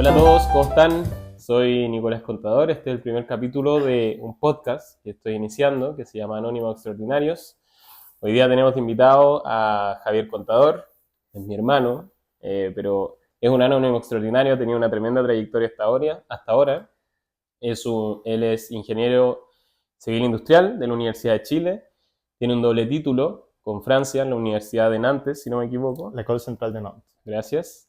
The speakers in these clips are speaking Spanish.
Hola a todos, ¿cómo están? Soy Nicolás Contador, este es el primer capítulo de un podcast que estoy iniciando, que se llama Anónimos Extraordinarios. Hoy día tenemos de invitado a Javier Contador, es mi hermano, pero es un anónimo extraordinario, ha tenido una tremenda trayectoria hasta ahora. Él es ingeniero civil industrial de la Universidad de Chile, tiene un doble título con Francia en la Universidad de Nantes, si no me equivoco. La École Centrale de Nantes. Gracias.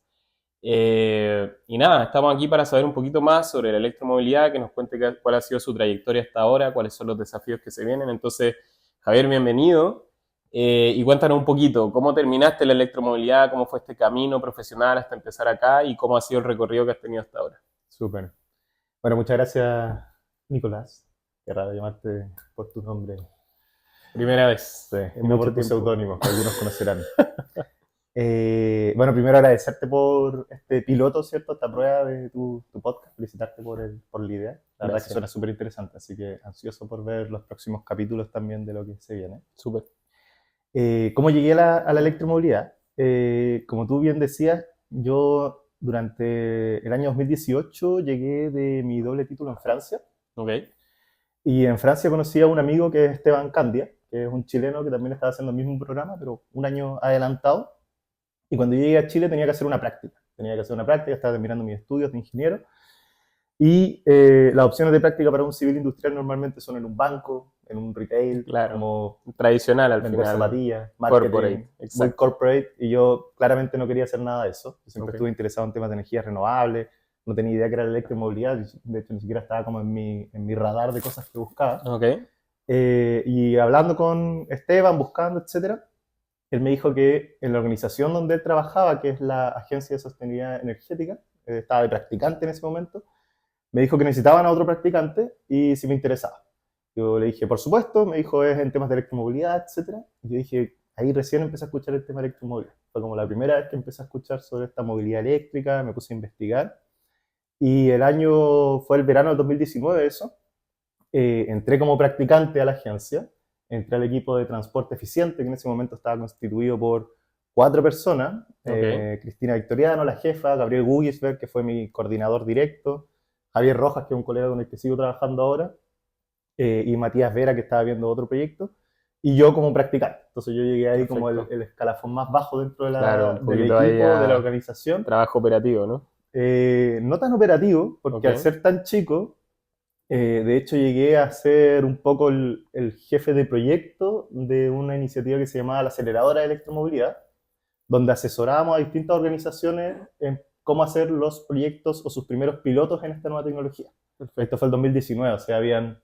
Y nada, estamos aquí para saber un poquito más sobre la electromovilidad, que nos cuente cuál ha sido su trayectoria hasta ahora, cuáles son los desafíos que se vienen. Entonces, Javier, bienvenido. Y cuéntanos un poquito, ¿cómo terminaste la electromovilidad? ¿Cómo fue este camino profesional hasta empezar acá? ¿Y cómo ha sido el recorrido que has tenido hasta ahora? Súper. Bueno, muchas gracias, Nicolás. Qué raro llamarte por tu nombre. Primera vez Sí, en y no mucho por tu tiempo. seudónimo, que algunos conocerán. Bueno, primero agradecerte por este piloto, ¿cierto? Esta prueba de tu podcast. Felicitarte por la idea. La verdad es que Gracias. suena súper interesante, así que ansioso por ver los próximos capítulos también de lo que se viene. Súper. ¿Cómo llegué a la electromovilidad? Como tú bien decías, yo durante el año 2018 llegué de mi doble título en Francia. Ok. Y en Francia conocí a un amigo que es Esteban Candia, que es un chileno que también estaba haciendo el mismo programa, pero un año adelantado. Y cuando yo llegué a Chile tenía que hacer una práctica. Tenía que hacer una práctica, estaba terminando mis estudios de ingeniero. Y las opciones de práctica para un civil industrial normalmente son en un banco, en un retail, Claro. como Tradicional al vender final. zapatillas, marketing, Corporate. muy Exacto. corporate. Y yo claramente no quería hacer nada de eso. Yo siempre Ok. estuve interesado en temas de energías renovables. No tenía idea que era la electromovilidad. De hecho, ni siquiera estaba como en mi radar de cosas que buscaba. Ok. Y hablando con Esteban, buscando, etcétera, él me dijo que en la organización donde él trabajaba, que es la Agencia de Sostenibilidad Energética, estaba de practicante en ese momento, me dijo que necesitaban a otro practicante y si me interesaba. Yo le dije, por supuesto, me dijo, es en temas de electromovilidad, etcétera. Y yo dije, ahí recién empecé a escuchar el tema de electromovilidad. Fue como la primera vez que empecé a escuchar sobre esta movilidad eléctrica, me puse a investigar. Y el año, fue el verano del 2019 eso, entré como practicante a la agencia, entré al equipo de transporte eficiente, que en ese momento estaba constituido por 4 personas, Ok. Cristina Victoriano, la jefa, Gabriel Gugisberg, que fue mi coordinador directo, Javier Rojas, que es un colega con el que sigo trabajando ahora, y Matías Vera, que estaba viendo otro proyecto, y yo como practicante. Entonces yo llegué ahí como Perfecto. el escalafón más bajo dentro Claro, un del poquito ahí equipo, de la a organización. trabajo operativo, ¿no? No tan operativo, porque al Ok. ser tan chico, de hecho, llegué a ser un poco el jefe de proyecto de una iniciativa que se llamaba la Aceleradora de Electromovilidad, donde asesorábamos a distintas organizaciones en cómo hacer los proyectos o sus primeros pilotos en esta nueva tecnología. Esto Perfecto. fue el 2019, o sea, habían,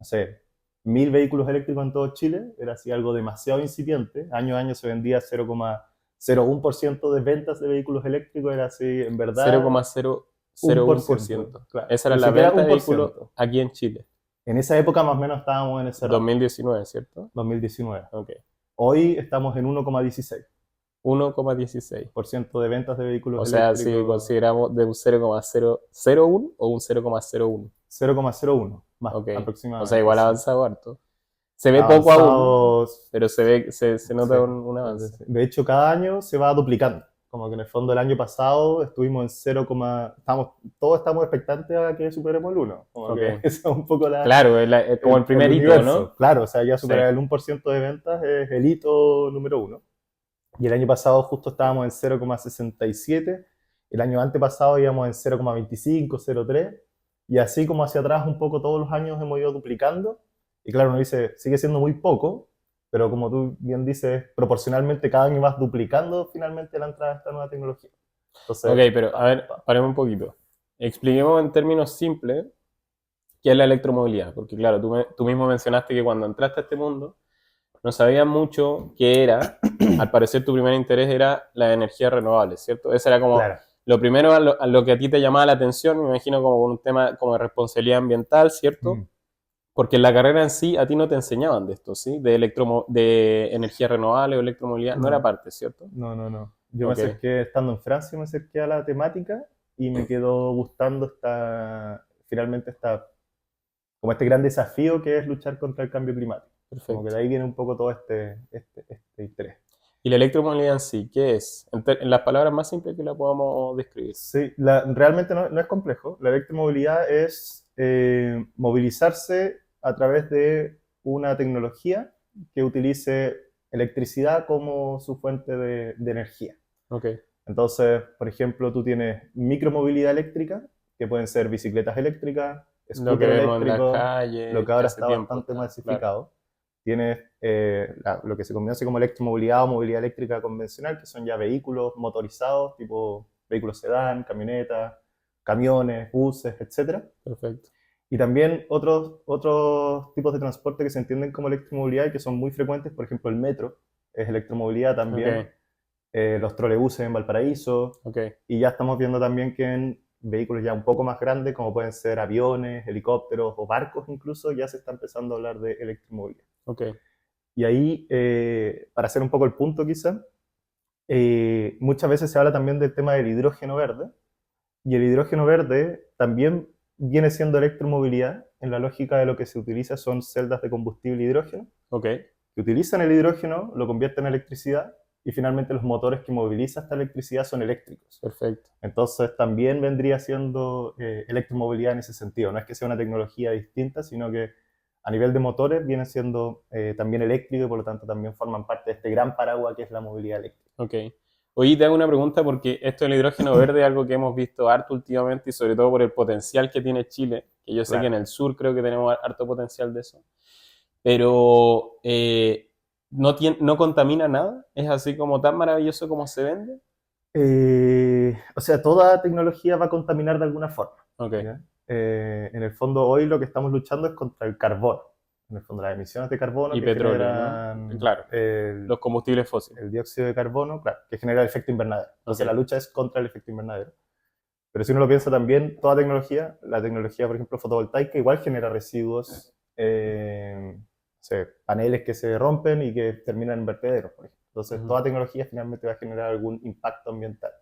no sé, 1000 vehículos eléctricos en todo Chile, era así algo demasiado incipiente. Año a año se vendía 0,01% de ventas de vehículos eléctricos, era así, en verdad, 1%, 0,001%. claro, Esa era ni la siquiera venta de un por vehículos ciento. aquí en Chile. En esa época más o menos estábamos en ese rango, 2019, ¿cierto? 2019. Ok. Hoy estamos en 1,16. 1,16% de ventas de vehículos O sea, si eléctricos, consideramos de un 0,001 o un 0,01. 0,01 más Ok. O sea, aproximadamente, igual ha sí. avanzado harto. Se ve poco aún, Avanzados, pero se sí. nota un avance. De hecho, cada año se va duplicando. Como que en el fondo el año pasado estuvimos en 0, todos estamos expectantes a que superemos el 1. Como Ok. que esa es un poco Claro, es como el el primer hito, universo. ¿no? Claro, o sea, ya Sí. superar el 1% de ventas es el hito número 1. Y el año pasado justo estábamos en 0,67, el año antepasado íbamos en 0,25, 0,3, y así como hacia atrás un poco todos los años hemos ido duplicando. Y claro, uno dice, sigue siendo muy poco, pero como tú bien dices, proporcionalmente cada año vas duplicando finalmente la entrada de esta nueva tecnología. Ok, Entonces, pero a ver, paremos un poquito. Expliquemos en términos simples qué es la electromovilidad, porque claro, tú mismo mencionaste que cuando entraste a este mundo no sabías mucho qué era. Al parecer tu primer interés era la energía renovable, ¿cierto? Ese era como claro. lo primero a lo que a ti te llamaba la atención, me imagino como con un tema como de responsabilidad ambiental, ¿cierto? Mm. Porque en la carrera en sí a ti no te enseñaban de esto, ¿sí? De energía renovable o electromovilidad, no era No, parte, ¿cierto? no, no, no. Yo me Ok, acerqué, estando en Francia, me acerqué a la temática y me quedó gustando finalmente como este gran desafío que es luchar contra el cambio climático. Como que perfecto. de ahí viene un poco todo este interés. ¿Y la electromovilidad en sí, qué es? En las palabras más simples que la podamos describir. Sí, realmente no es complejo. La electromovilidad es movilizarse a través de una tecnología que utilice electricidad como su fuente de energía. Ok. Entonces, por ejemplo, tú tienes micromovilidad eléctrica, que pueden ser bicicletas eléctricas, Lo que scooter vemos en las eléctricos, lo calles, que que ahora hace está tiempo bastante está, claro. masificado. Tienes lo que se conoce como electromovilidad o movilidad eléctrica convencional, que son ya vehículos motorizados, tipo vehículos sedán, camionetas, camiones, buses, etcétera. Perfecto. Y también otros tipos de transporte que se entienden como electromovilidad y que son muy frecuentes, por ejemplo, el metro es electromovilidad también, Ok, los trolebuses en Valparaíso, ok, y ya estamos viendo también que en vehículos ya un poco más grandes, como pueden ser aviones, helicópteros o barcos incluso, ya se está empezando a hablar de electromovilidad. ok. Y ahí, para hacer un poco el punto quizá, muchas veces se habla también del tema del hidrógeno verde, y el hidrógeno verde también viene siendo electromovilidad. En la lógica de lo que se utiliza son celdas de combustible hidrógeno, Ok, que utilizan el hidrógeno, lo convierten en electricidad, y finalmente los motores que movilizan esta electricidad son eléctricos. perfecto. Entonces también vendría siendo electromovilidad en ese sentido. No es que sea una tecnología distinta, sino que a nivel de motores viene siendo también eléctrico y por lo tanto también forman parte de este gran paraguas que es la movilidad eléctrica. Ok. Oye, te hago una pregunta porque esto del hidrógeno verde es algo que hemos visto harto últimamente y sobre todo por el potencial que tiene Chile, que yo sé que en Claro. el sur creo que tenemos harto potencial de eso. Pero no contamina nada, es así como tan maravilloso como se vende. O sea, toda tecnología va a contaminar de alguna forma. Ok. ¿Ya? En el fondo, hoy lo que estamos luchando es contra el carbono. En el fondo, las emisiones de carbono Y que petróleo, ¿no? generan Claro, los combustibles fósiles. el dióxido de carbono, claro, que genera el efecto invernadero. Entonces, la Ok, lucha es contra el efecto invernadero. Pero si uno lo piensa también, toda tecnología, la tecnología, por ejemplo, fotovoltaica, igual genera residuos, no sé, paneles que se rompen y que terminan en vertederos, por ejemplo. Entonces, ujú, toda tecnología finalmente va a generar algún impacto ambiental.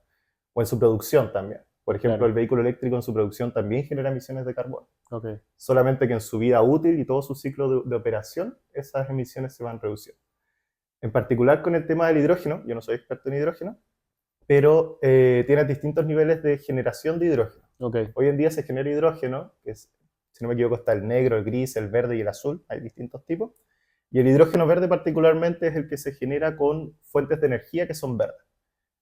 O en su producción también. Por ejemplo, el claro, vehículo eléctrico en su producción también genera emisiones de carbono. ok, Solamente que en su vida útil y todo su ciclo de operación, esas emisiones se van reduciendo. En particular con el tema del hidrógeno, yo no soy experto en hidrógeno, pero tiene distintos niveles de generación de hidrógeno. ok, Hoy en día se genera hidrógeno, que es, si no me equivoco está el negro, el gris, el verde y el azul, hay distintos tipos. Y el hidrógeno verde particularmente es el que se genera con fuentes de energía que son verdes.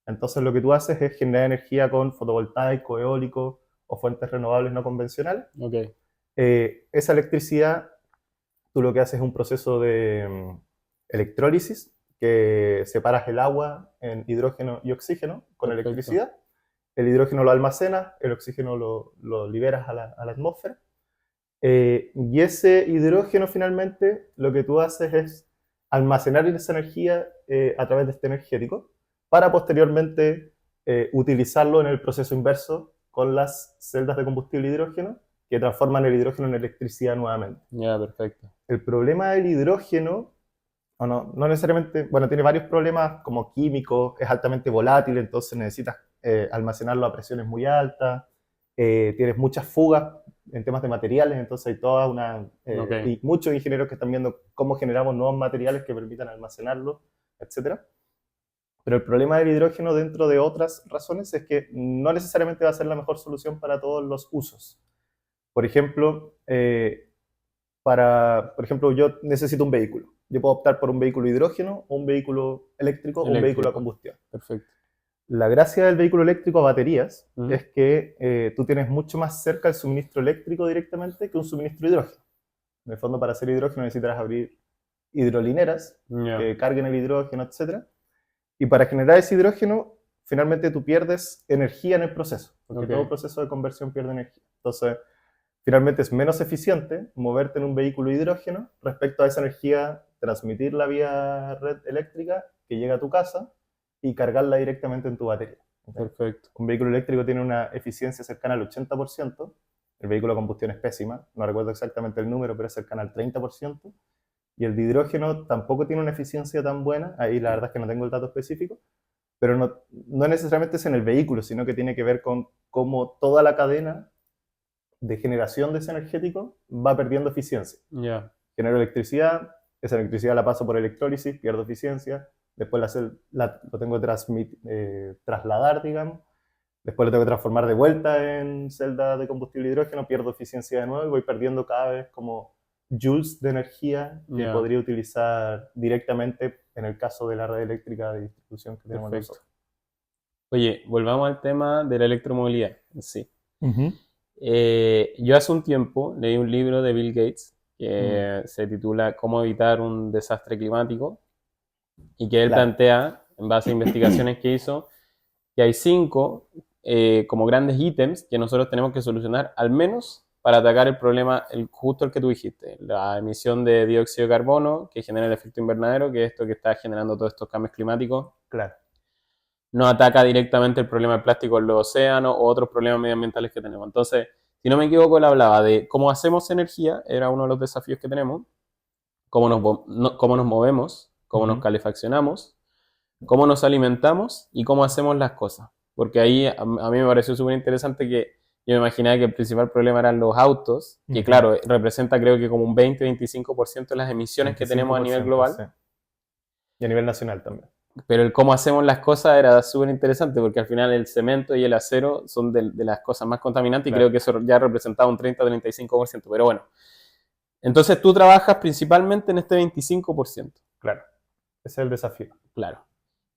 Entonces lo que tú haces es generar energía con fotovoltaico, eólico o fuentes renovables no convencionales. ok, Esa electricidad, tú lo que haces es un proceso de electrólisis, que separas el agua en hidrógeno y oxígeno con perfecto, electricidad. El hidrógeno lo almacenas, el oxígeno lo liberas a la atmósfera. Y ese hidrógeno finalmente lo que tú haces es almacenar esa energía a través de este energético para posteriormente utilizarlo en el proceso inverso con las celdas de combustible hidrógeno que transforman el hidrógeno en electricidad nuevamente. ya, perfecto, El problema del hidrógeno, o no necesariamente, bueno, tiene varios problemas como químicos, es altamente volátil, entonces necesitas almacenarlo a presiones muy altas, tienes muchas fugas en temas de materiales, entonces hay toda una, ok, y muchos ingenieros que están viendo cómo generamos nuevos materiales que permitan almacenarlo, etcétera. Pero el problema del hidrógeno, dentro de otras razones, es que no necesariamente va a ser la mejor solución para todos los usos. Por ejemplo, por ejemplo, yo necesito un vehículo. Yo puedo optar por un vehículo hidrógeno, o un vehículo eléctrico o un vehículo a eléctrico, combustión. perfecto. La gracia del vehículo eléctrico a baterías Ujú, es que tú tienes mucho más cerca el suministro eléctrico directamente que un suministro de hidrógeno. En el fondo, para hacer hidrógeno necesitarás abrir hidrolineras ya, que carguen el hidrógeno, etc. Y para generar ese hidrógeno, finalmente tú pierdes energía en el proceso, porque todo ok, proceso de conversión pierde energía. Entonces, finalmente es menos eficiente moverte en un vehículo hidrógeno respecto a esa energía, transmitirla vía red eléctrica que llega a tu casa y cargarla directamente en tu batería. perfecto, Un vehículo eléctrico tiene una eficiencia cercana al 80%, el vehículo a combustión es pésima, no recuerdo exactamente el número, pero es cercana al 30%, y el de hidrógeno tampoco tiene una eficiencia tan buena, ahí la verdad es que no tengo el dato específico, pero no necesariamente es en el vehículo, sino que tiene que ver con cómo toda la cadena de generación de ese energético va perdiendo eficiencia. ya, Genero electricidad, esa electricidad la paso por electrólisis, pierdo eficiencia, después lo tengo que trasladar, digamos, después lo tengo que transformar de vuelta en celda de combustible de hidrógeno, pierdo eficiencia de nuevo y voy perdiendo cada vez como joules de energía que Ya, podría utilizar directamente en el caso de la red eléctrica de distribución que tenemos perfecto. nosotros. Oye, volvamos al tema de la electromovilidad en sí. Ujú. Yo hace un tiempo leí un libro de Bill Gates Mm, que se titula Cómo evitar un desastre climático y que él claro. plantea, en base a investigaciones que hizo, que hay cinco como grandes ítems que nosotros tenemos que solucionar al menos para atacar el problema, justo el que tú dijiste, la emisión de dióxido de carbono que genera el efecto invernadero, que es esto que está generando todos estos cambios climáticos. Claro. No ataca directamente el problema del plástico en los océanos o otros problemas medioambientales que tenemos. Entonces, si no me equivoco, él hablaba de cómo hacemos energía, era uno de los desafíos que tenemos, cómo nos movemos, cómo nos Ujú. calefaccionamos, cómo nos alimentamos y cómo hacemos las cosas. Porque ahí a mí me pareció súper interesante que yo me imaginaba que el principal problema eran los autos, que Ujú. claro, representa creo que como un 20-25% de las emisiones que tenemos a nivel 25%, global, sí. Y a nivel nacional también. pero el cómo hacemos las cosas era súper interesante porque al final el cemento y el acero son de las cosas más contaminantes y creo Claro, que eso ya representaba un 30-35%, pero bueno. Entonces tú trabajas principalmente en este 25%, claro. Ese es el desafío. claro.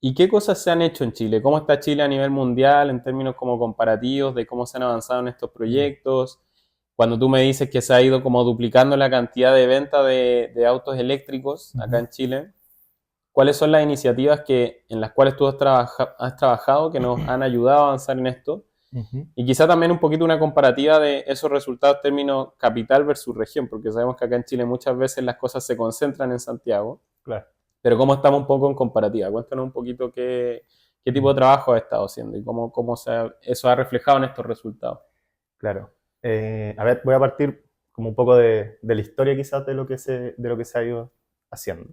¿Y qué cosas se han hecho en Chile? ¿Cómo está Chile a nivel mundial en términos como comparativos de cómo se han avanzado en estos Mm. proyectos? Cuando tú me dices que se ha ido como duplicando la cantidad de venta de autos eléctricos acá Ujú. en Chile, ¿cuáles son las iniciativas en las cuales tú has trabajado que nos han ayudado a avanzar en esto? Ujú. Y quizá también un poquito una comparativa de esos resultados en términos capital versus región, porque sabemos que acá en Chile muchas veces las cosas se concentran en Santiago, Claro. pero ¿cómo estamos un poco en comparativa? Cuéntanos un poquito qué tipo Mm. de trabajo has estado haciendo y eso ha reflejado en estos resultados. Claro. A ver, voy a partir como un poco de la historia quizás de lo que se ha ido haciendo.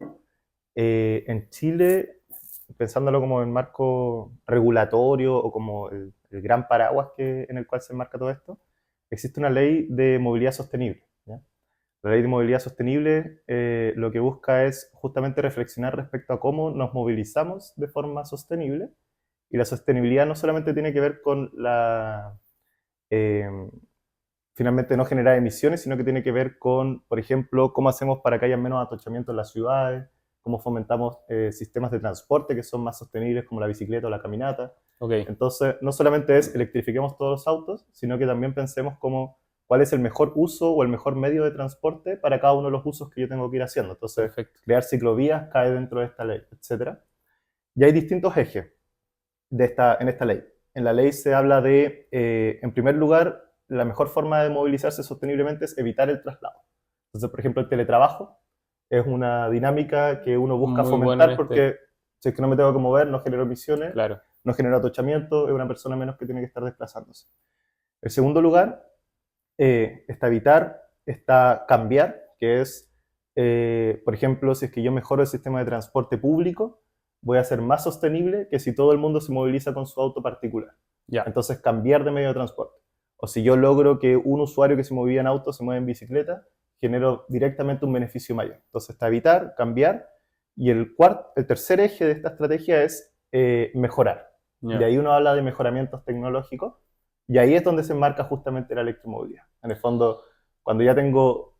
En Chile, pensándolo como en marco regulatorio o como el gran paraguas en el cual se enmarca todo esto, existe una ley de movilidad sostenible. ¿Ya? La ley de movilidad sostenible lo que busca es justamente reflexionar respecto a cómo nos movilizamos de forma sostenible. Y la sostenibilidad no solamente tiene que ver con eh, finalmente no generar emisiones, sino que tiene que ver con, por ejemplo, cómo hacemos para que haya menos atochamiento en las ciudades, cómo fomentamos sistemas de transporte que son más sostenibles como la bicicleta o la caminata. Ok, Entonces, no solamente es electrifiquemos todos los autos, sino que también pensemos cuál es el mejor uso o el mejor medio de transporte para cada uno de los usos que yo tengo que ir haciendo. Entonces, perfecto. crear ciclovías cae dentro de esta ley, etcétera. Y hay distintos ejes en esta ley. En la ley se habla de, en primer lugar, la mejor forma de movilizarse sosteniblemente es evitar el traslado. Entonces, por ejemplo, el teletrabajo es una dinámica que uno busca Muy bueno en fomentar porque si es que no me tengo que mover, no genero emisiones, claro, no genero atochamiento, es una persona menos que tiene que estar desplazándose. En segundo lugar, está evitar, está cambiar, que es, por ejemplo, si es que yo mejoro el sistema de transporte público, voy a ser más sostenible que si todo el mundo se moviliza con su auto particular. ya, Entonces, cambiar de medio de transporte. O si yo logro que un usuario que se movía en auto se mueva en bicicleta, genero directamente un beneficio mayor. Entonces, está evitar, cambiar. Y el tercer eje de esta estrategia es mejorar. Y ya, ahí uno habla de mejoramientos tecnológicos. Y ahí es donde se enmarca justamente la electromovilidad. En el fondo, cuando ya tengo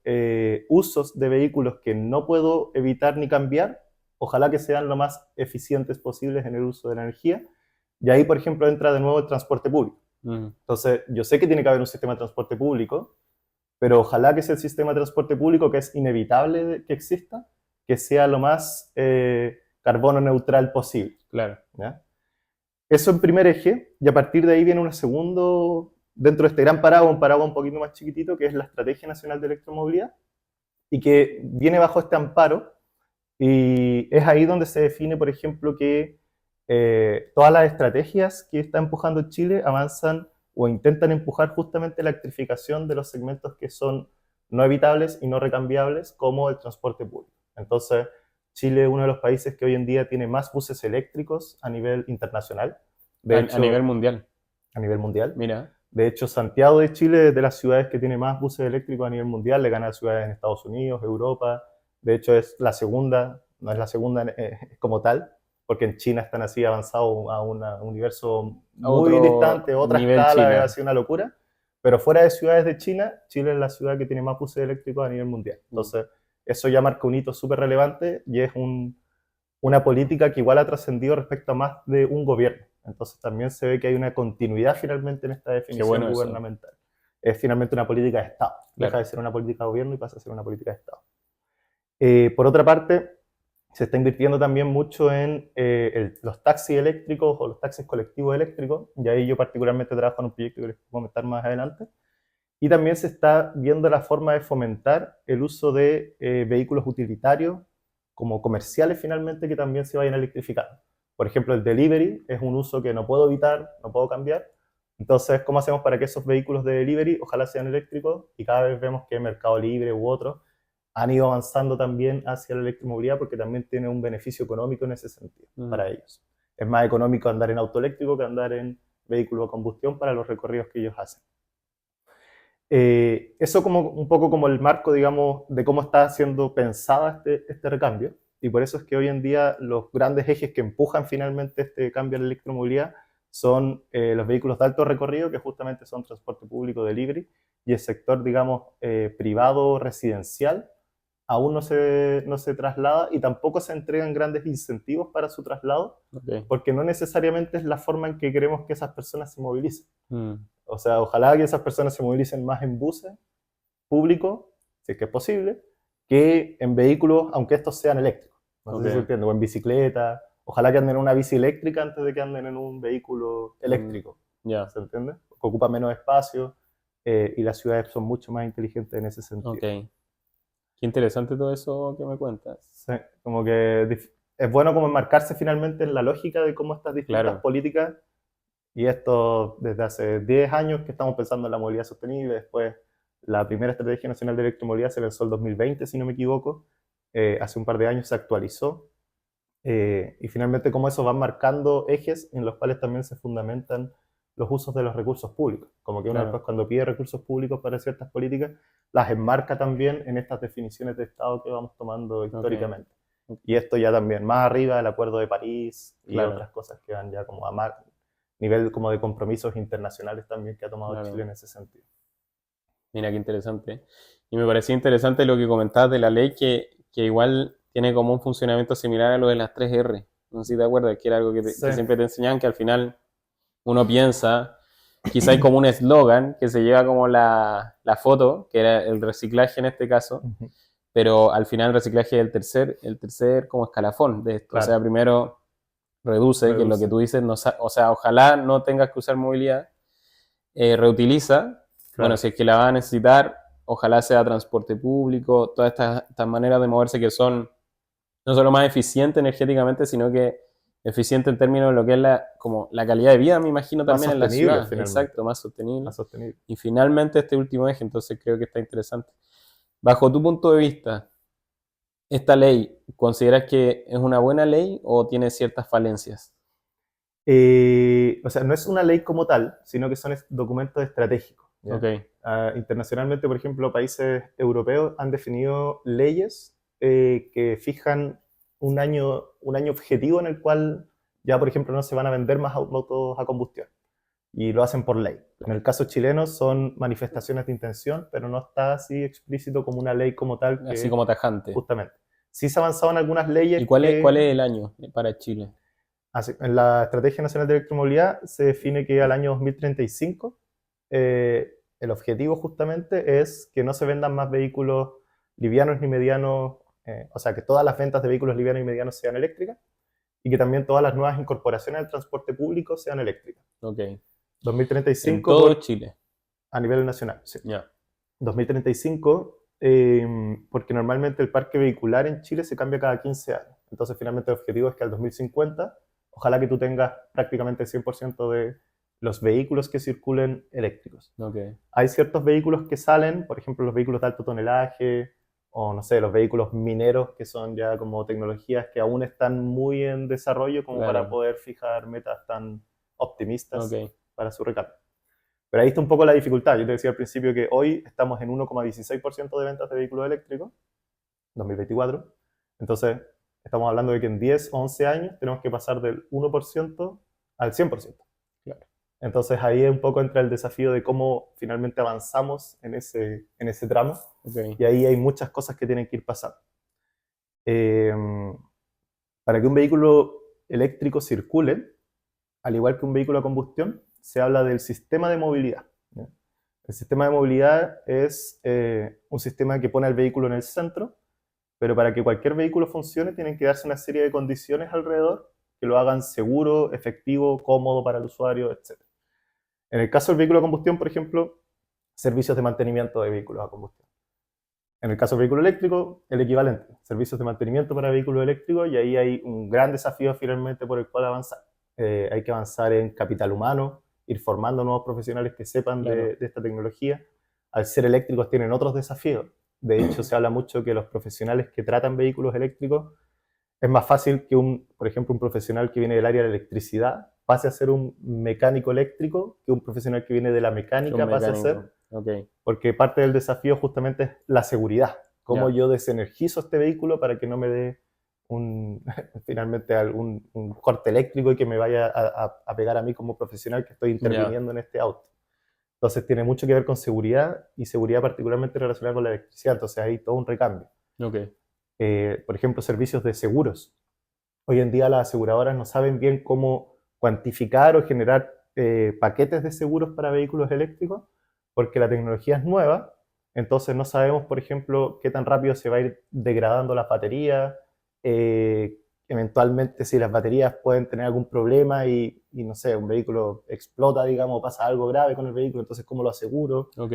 usos de vehículos que no puedo evitar ni cambiar, ojalá que sean lo más eficientes posibles en el uso de la energía. Y ahí, por ejemplo, entra de nuevo el transporte público. mm, Entonces, yo sé que tiene que haber un sistema de transporte público, pero ojalá que sea el sistema de transporte público que es inevitable que exista, que sea lo más carbono neutral posible. claro, ¿Ya? Eso en primer eje, y a partir de ahí viene un segundo, dentro de este gran paraguas, un paraguas un poquito más chiquitito, que es la Estrategia Nacional de Electromovilidad, y que viene bajo este amparo, y es ahí donde se define, por ejemplo, que todas las estrategias que está empujando Chile avanzan o intentan empujar justamente la electrificación de los segmentos que son no evitables y no recambiables, como el transporte público. Entonces, Chile es uno de los países que hoy en día tiene más buses eléctricos a nivel internacional. De a nivel hecho, mundial, a nivel mundial. mira, De hecho, Santiago de Chile es de las ciudades que tiene más buses eléctricos a nivel mundial, le gana a ciudades en Estados Unidos, Europa. De hecho, es la segunda, no es la segunda como tal, porque en China están así avanzados a un universo A muy otro distante, otra nivel escala, es China. así una locura. Pero fuera de ciudades de China, Chile es la ciudad que tiene más buses eléctricos a nivel mundial. Entonces, eso ya marca un hito súper relevante y es una política que igual ha trascendido respecto a más de un gobierno. Entonces, también se ve que hay una continuidad finalmente en esta Qué definición bueno eso, gubernamental. Es finalmente una política de Estado. Deja claro. de ser una política de gobierno y pasa a ser una política de Estado. Por otra parte, se está invirtiendo también mucho en los taxis eléctricos o los taxis colectivos eléctricos, y ahí yo particularmente trabajo en un proyecto que les voy a comentar más adelante. Y también se está viendo la forma de fomentar el uso de vehículos utilitarios como comerciales finalmente que también se vayan a electrificar. Por ejemplo, el delivery es un uso que no puedo evitar, no puedo cambiar. Entonces, ¿cómo hacemos para que esos vehículos de delivery ojalá sean eléctricos? Y cada vez vemos que Mercado Libre u otros han ido avanzando también hacia la electromovilidad porque también tiene un beneficio económico en ese sentido para ellos. Es más económico andar en auto eléctrico que andar en vehículo a combustión para los recorridos que ellos hacen. Eso como un poco como el marco, digamos, de cómo está siendo pensada este recambio. Y por eso es que hoy en día los grandes ejes que empujan finalmente este cambio a la electromovilidad son los vehículos de alto recorrido, que justamente son transporte público, delivery, y el sector, digamos, privado residencial, aún no se traslada y tampoco se entregan grandes incentivos para su traslado, Okay. porque no necesariamente es la forma en que queremos que esas personas se movilicen. Mm. O sea, ojalá que esas personas se movilicen más en buses públicos, si es que es posible, que en vehículos, aunque estos sean eléctricos. No sé si se Okay. entiende, o en bicicleta. Ojalá que anden en una bici eléctrica antes de que anden en un vehículo eléctrico. Ya. ¿Se entiende? Que ocupa menos espacio y las ciudades son mucho más inteligentes en ese sentido. Ok. Qué interesante todo eso que me cuentas. Sí, como que es bueno como enmarcarse finalmente en la lógica de cómo estas distintas Claro. políticas, y esto desde hace 10 años que estamos pensando en la movilidad sostenible, después la primera Estrategia Nacional de Electromovilidad se lanzó en el 2020, si no me equivoco, hace un par de años se actualizó, y finalmente cómo eso va marcando ejes en los cuales también se fundamentan los usos de los recursos públicos. Como que uno Claro. después cuando pide recursos públicos para ciertas políticas, las enmarca también en estas definiciones de Estado que vamos tomando históricamente. Y esto ya también, más arriba, el Acuerdo de París y Claro. otras cosas que van ya como a nivel como de compromisos internacionales también que ha tomado Claro. Chile en ese sentido. Mira qué interesante. Y me parecía interesante lo que comentabas de la ley, que igual tiene como un funcionamiento similar a lo de las 3R. No sé si te acuerdas, que era algo Sí. que siempre te enseñaban, que al final uno piensa, quizá hay como un eslogan que se lleva como la foto, que era el reciclaje en este caso, pero al final el reciclaje es el tercer como escalafón de esto. Claro. O sea, primero reduce, que es lo que tú dices, no, o sea, ojalá no tengas que usar movilidad, reutiliza. Bueno, si es que la va a necesitar, ojalá sea transporte público, todas estas maneras de moverse que son no solo más eficientes energéticamente, sino que eficiente en términos de lo que es como la calidad de vida, me imagino, Más también en la sostenible, ciudad. finalmente. Exacto, más sostenible. Más sostenible. Y finalmente este último eje, entonces creo que está interesante. Bajo tu punto de vista, ¿esta ley consideras que es una buena ley o tiene ciertas falencias? O sea, no es una ley como tal, sino que son documentos estratégicos. ¿ya? Ok, Internacionalmente, por ejemplo, países europeos han definido leyes que fijan un año objetivo en el cual ya, por ejemplo, no se van a vender más autos a combustión. Y lo hacen por ley. En el caso chileno son manifestaciones de intención, pero no está así explícito como una ley como tal. así como tajante. Justamente. Sí se ha avanzado en algunas leyes. ¿Y cuál es el año para Chile? En la Estrategia Nacional de Electromovilidad se define que al año 2035 el objetivo justamente es que no se vendan más vehículos livianos ni medianos, o sea, que todas las ventas de vehículos livianos y medianos sean eléctricas y que también todas las nuevas incorporaciones al transporte público sean eléctricas. Ok. 2035 en todo Chile. A nivel nacional, sí. Ya. 2035, porque normalmente el parque vehicular en Chile se cambia cada 15 años. Entonces, finalmente, el objetivo es que al 2050, ojalá que tú tengas prácticamente el 100% de los vehículos que circulen eléctricos. Okay. Hay ciertos vehículos que salen, por ejemplo, los vehículos de alto tonelaje, o no sé, los vehículos mineros, que son ya como tecnologías que aún están muy en desarrollo como Claro. para poder fijar metas tan optimistas Okay. para su recambio. Pero ahí está un poco la dificultad. Yo te decía al principio que hoy estamos en 1,16% de ventas de vehículos eléctricos, 2024. Entonces, estamos hablando de que en 10 o 11 años tenemos que pasar del 1% al 100%. Claro. Entonces ahí un poco entra el desafío de cómo finalmente avanzamos en ese tramo, Ok. y ahí hay muchas cosas que tienen que ir pasando. Eh, para que un vehículo eléctrico circule, al igual que un vehículo a combustión, se habla del sistema de movilidad, ¿ya? El sistema de movilidad es un sistema que pone al vehículo en el centro, pero para que cualquier vehículo funcione tienen que darse una serie de condiciones alrededor que lo hagan seguro, efectivo, cómodo para el usuario, etc. En el caso del vehículo a combustión, por ejemplo, servicios de mantenimiento de vehículos a combustión. En el caso del vehículo eléctrico, el equivalente, servicios de mantenimiento para vehículos eléctricos, y ahí hay un gran desafío finalmente por el cual avanzar. Hay que avanzar en capital humano, ir formando nuevos profesionales que sepan Claro. de esta tecnología. Al ser eléctricos tienen otros desafíos. De hecho, se habla mucho que los profesionales que tratan vehículos eléctricos, es más fácil que por ejemplo, un profesional que viene del área de la electricidad pase a ser un mecánico eléctrico que un profesional que viene de la mecánica Un pase a mecánico. ser, Ok. porque parte del desafío justamente es la seguridad. Cómo Ya. yo desenergizo este vehículo para que no me dé finalmente un corte eléctrico y que me vaya a pegar a mí como profesional que estoy interviniendo en este auto. Entonces tiene mucho que ver con seguridad, y seguridad particularmente relacionada con la electricidad. Entonces hay todo un recambio. Ok. Por ejemplo, servicios de seguros. Hoy en día las aseguradoras no saben bien cómo cuantificar o generar paquetes de seguros para vehículos eléctricos, porque la tecnología es nueva. Entonces no sabemos, por ejemplo, qué tan rápido se va a ir degradando las baterías, eventualmente si las baterías pueden tener algún problema y no sé, un vehículo explota, digamos, o pasa algo grave con el vehículo, entonces cómo lo aseguro, Ok.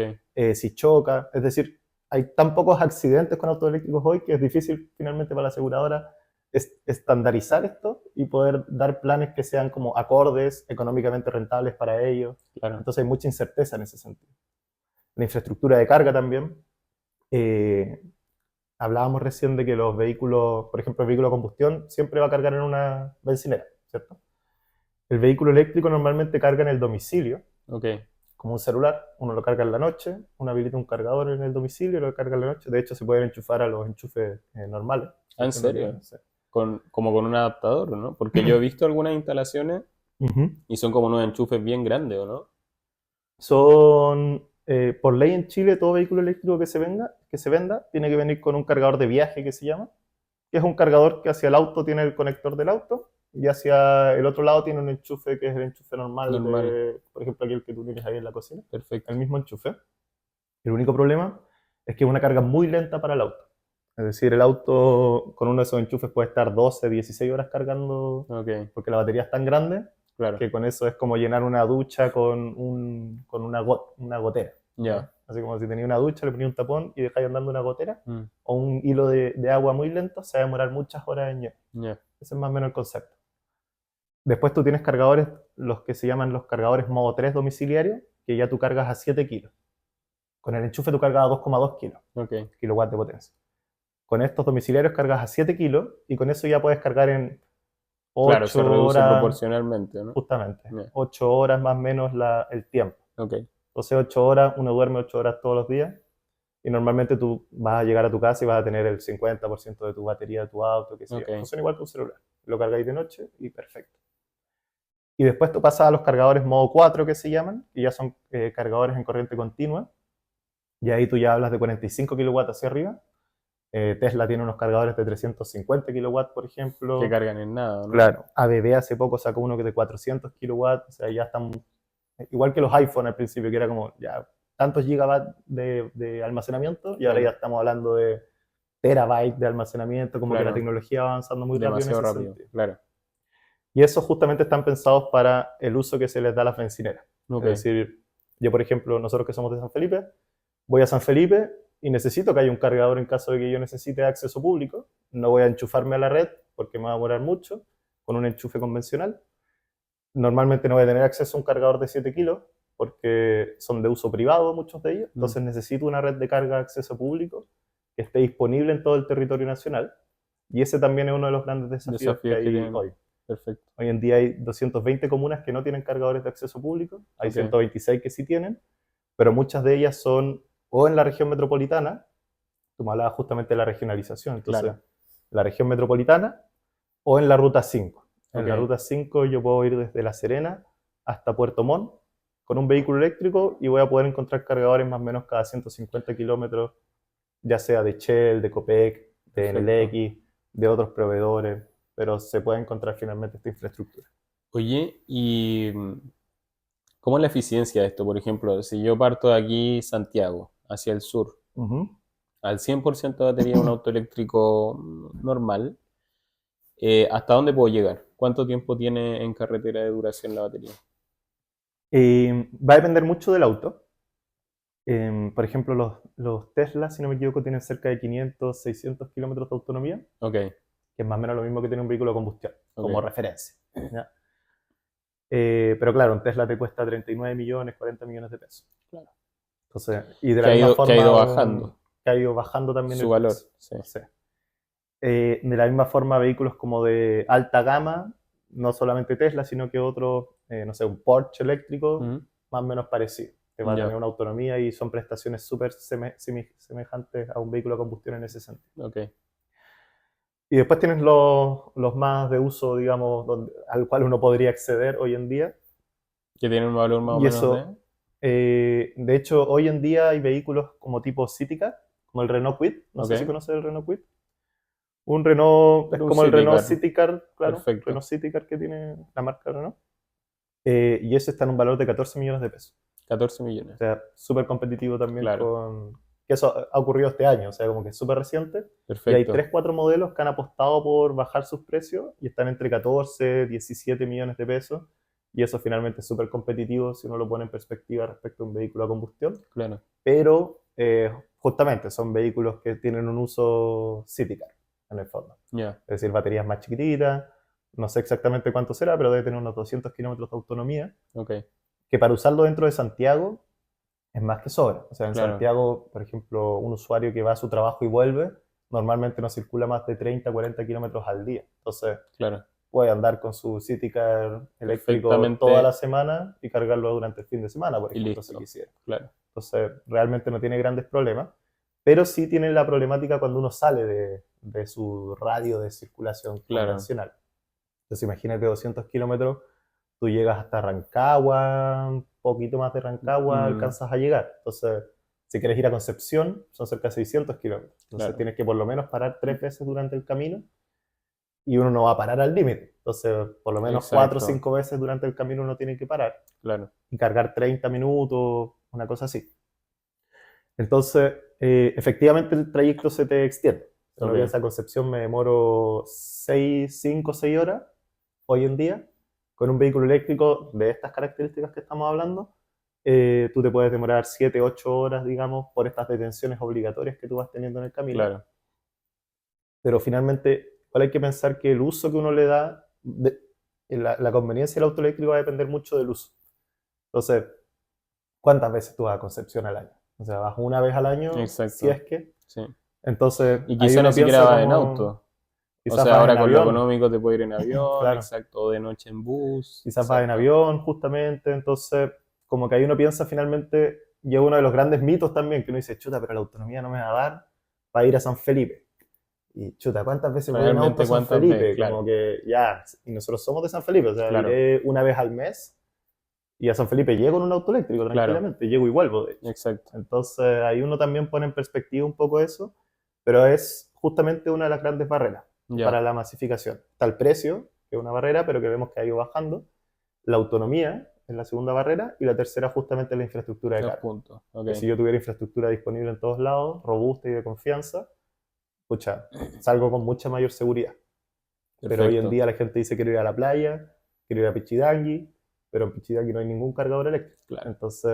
si choca. Es decir, hay tan pocos accidentes con autos eléctricos hoy que es difícil finalmente para la aseguradora estandarizar esto y poder dar planes que sean como acordes, económicamente rentables para ellos. Claro. Entonces hay mucha incerteza en ese sentido. La infraestructura de carga también. Eh, Hablábamos recién de que los vehículos, por ejemplo, el vehículo a combustión siempre va a cargar en una bencinera, ¿cierto? El vehículo eléctrico normalmente carga en el domicilio, Ok. como un celular. Uno lo carga en la noche, uno habilita un cargador en el domicilio y lo carga en la noche. De hecho, se pueden enchufar a los enchufes normales. Ah, ¿en ¿Cierto? serio? Sí. Como con un adaptador, ¿no? Porque yo he visto algunas instalaciones Ujú. y son como unos enchufes bien grandes, ¿o no? Son, por ley en Chile, todo vehículo eléctrico que se venda tiene que venir con un cargador de viaje que se llama, que es un cargador que hacia el auto tiene el conector del auto y hacia el otro lado tiene un enchufe que es el enchufe normal Normal. por ejemplo, aquí el que tú tienes ahí en la cocina, el Perfecto. mismo enchufe. El único problema es que es una carga muy lenta para el auto. Es decir, el auto con uno de esos enchufes puede estar 12, 16 horas cargando, Ok. porque la batería es tan grande Claro. que con eso es como llenar una ducha con una gotera, Ya. ¿ya? Así como si tenía una ducha, le ponía un tapón y dejáis andando una gotera, Mm. o un hilo de agua muy lento, se va a demorar muchas horas en llenar. Ya. Ese es más o menos el concepto. Después tú tienes cargadores, los que se llaman los cargadores modo 3 domiciliarios, que ya tú cargas a 7 kilos. Con el enchufe tú cargas a 2,2 kilos, Ok. kilowatts de potencia. Con estos domiciliarios cargas a 7 kilos y con eso ya puedes cargar en Claro, se 8 reduce horas, proporcionalmente, ¿no? justamente, Ya. 8 horas más o menos el tiempo. Ok. Entonces 8 horas, uno duerme 8 horas todos los días y normalmente tú vas a llegar a tu casa y vas a tener el 50% de tu batería de tu auto, que sé yo. Ok. Funciona igual que un celular. Lo cargáis de noche y perfecto. Y después tú pasas a los cargadores modo 4 que se llaman, y ya son cargadores en corriente continua, y ahí tú ya hablas de 45 kilowatts hacia arriba. Tesla tiene unos cargadores de 350 kilowatts, por Que ejemplo. cargan en nada, ¿no? Claro, ABB hace poco sacó uno que de 400 kilowatts, o sea, ya están, igual que los iPhone al principio, que era como ya tantos gigabytes de almacenamiento, y ahora ya Claro. estamos hablando de terabytes de almacenamiento, como que la Claro. tecnología va avanzando muy rápido en Demasiado ese rápido. sentido. Claro. Y esos justamente están pensados para el uso que se les da a las bencineras. Ok. Es decir, yo, por ejemplo, nosotros que somos de San Felipe, voy a San Felipe y necesito que haya un cargador en caso de que yo necesite acceso público. No voy a enchufarme a la red porque me va a demorar mucho con un enchufe convencional. Normalmente no voy a tener acceso a un cargador de 7 kilos porque son de uso privado muchos de ellos. Mm. Entonces necesito una red de carga de acceso público que esté disponible en todo el territorio nacional. Y ese también es uno de los grandes desafíos que Desafíos que hay tienen. hoy. Perfecto. Hoy en día hay 220 comunas que no tienen cargadores de acceso público, hay Ok. 126 que sí tienen, pero muchas de ellas son o en la región metropolitana, tú me hablabas justamente de la regionalización, entonces Claro. la región metropolitana o en la ruta 5. En la Ok. ruta 5 yo puedo ir desde La Serena hasta Puerto Montt con un vehículo eléctrico y voy a poder encontrar cargadores más o menos cada 150 kilómetros, ya sea de Shell, de Copec, de Perfecto. Enel, de otros proveedores, pero se puede encontrar finalmente esta infraestructura. Oye, ¿y cómo es la eficiencia de esto? Por ejemplo, si yo parto de aquí, Santiago, hacia el sur, Ujú. al 100% de batería un auto eléctrico normal, ¿hasta dónde puedo llegar? ¿Cuánto tiempo tiene en carretera de duración la batería? Va a depender mucho del auto. Por ejemplo, los Tesla, si no me equivoco, tienen cerca de 500, 600 kilómetros de autonomía, Ok, que es más o menos lo mismo que tiene un vehículo de combustión, como ok, referencia. ¿Ya? Pero claro, un Tesla te cuesta 39 millones, 40 millones de pesos. claro. Entonces, y de la Que misma ha ido forma, bajando que ha ido bajando también su el valor, precio. sí. Sí. De la misma forma, vehículos como de alta gama, no solamente Tesla, sino que otros, no sé, un Porsche eléctrico, Ujú. más o menos parecido. Que va a tener Ya, una autonomía y son prestaciones súper semejantes a un vehículo de combustión en ese sentido. ok. Y después tienes los más de uso, digamos, al cual uno podría acceder hoy en día. Que tiene un valor más o Y menos de... eso, de hecho, hoy en día hay vehículos como tipo Citycar, como el Renault Kwid. No sé si Ok. conoces el Renault Kwid. Un Renault es Un como el Renault Citycar, Citycar, claro, perfecto. Renault Citycar que tiene la marca Renault. Y ese está en un valor de 14 millones de pesos. 14 O millones, sea, súper competitivo también claro, con... Que eso ha ocurrido este año, o sea, como que es súper reciente. Y hay perfecto, 3 4 modelos que han apostado por bajar sus precios y están entre 14, 17 millones de pesos. Y eso finalmente es súper competitivo si uno lo pone en perspectiva respecto a un vehículo a combustión. claro. Pero justamente son vehículos que tienen un uso city car, en el fondo. Ya, Es decir, baterías más chiquititas, no sé exactamente cuánto será, pero debe tener unos 200 kilómetros de autonomía, ok, que para usarlo dentro de Santiago es más que sobra. O sea, en claro, Santiago, por ejemplo, un usuario que va a su trabajo y vuelve, normalmente no circula más de 30, 40 kilómetros al día. Entonces, claro. puede andar con su city car eléctrico toda la Perfectamente semana y cargarlo durante el fin de semana, por y ejemplo, si listo, quisiera. claro, Entonces, realmente no tiene grandes problemas, pero sí tiene la problemática cuando uno sale de su radio de circulación claro. convencional. Entonces, imagínate 200 kilómetros, tú llegas hasta Rancagua, un poquito más de Rancagua Mm, alcanzas a llegar. Entonces, si quieres ir a Concepción, son cerca de 600 kilómetros. Entonces, claro, tienes que por lo menos parar 3 veces durante el camino y uno no va a parar al límite. Entonces, por lo menos 4 o exacto, 5 veces durante el camino uno tiene que parar claro, y cargar 30 minutos, una cosa así. Entonces, efectivamente el trayecto se te extiende. Si uno ok, piensa Concepción, me demoro 5 o 6 horas hoy en día. Con un vehículo eléctrico de estas características que estamos hablando, tú te puedes demorar 7 8 horas, digamos, por estas detenciones obligatorias que tú vas teniendo en el camino. claro, Pero finalmente, igual hay que pensar que el uso que uno le da, la conveniencia del auto eléctrico va a depender mucho del uso. Entonces, ¿cuántas veces tú vas a Concepción al año? O sea, vas una vez al año, si exacto, es que. sí. Entonces, Y ahí quizá ni uno siquiera piensa vas en como, auto. O quizás sea, vas en ahora con lo avión, económico te puedes ir en avión, claro, exacto, o de noche en bus, quizás vas en exacto, avión justamente, entonces, como que ahí uno piensa finalmente, y es uno de los grandes mitos también, que uno dice, chuta, pero la autonomía no me va a dar para ir a San Felipe. Y chuta, ¿cuántas veces voy en auto a realmente San cuántas veces, Felipe? claro, Como que ya, y nosotros somos de San Felipe, o sea, claro, iré una vez al mes y a San Felipe llego en un auto eléctrico claro, tranquilamente, llego y vuelvo, de hecho. exacto, Entonces ahí uno también pone en perspectiva un poco eso, pero es justamente una de las grandes barreras para ya, la masificación. Está el precio, que es una barrera, pero que vemos que ha ido bajando, la autonomía es la segunda barrera, y la tercera justamente la infraestructura de los carga. puntos, ok, Que si yo tuviera infraestructura disponible en todos lados, robusta y de confianza, pucha, salgo con mucha mayor seguridad. Pero hoy en perfecto, día la gente dice quiero ir a la playa, quiero ir a Pichidangui, pero en Pichidangui no hay ningún cargador eléctrico. claro, Entonces,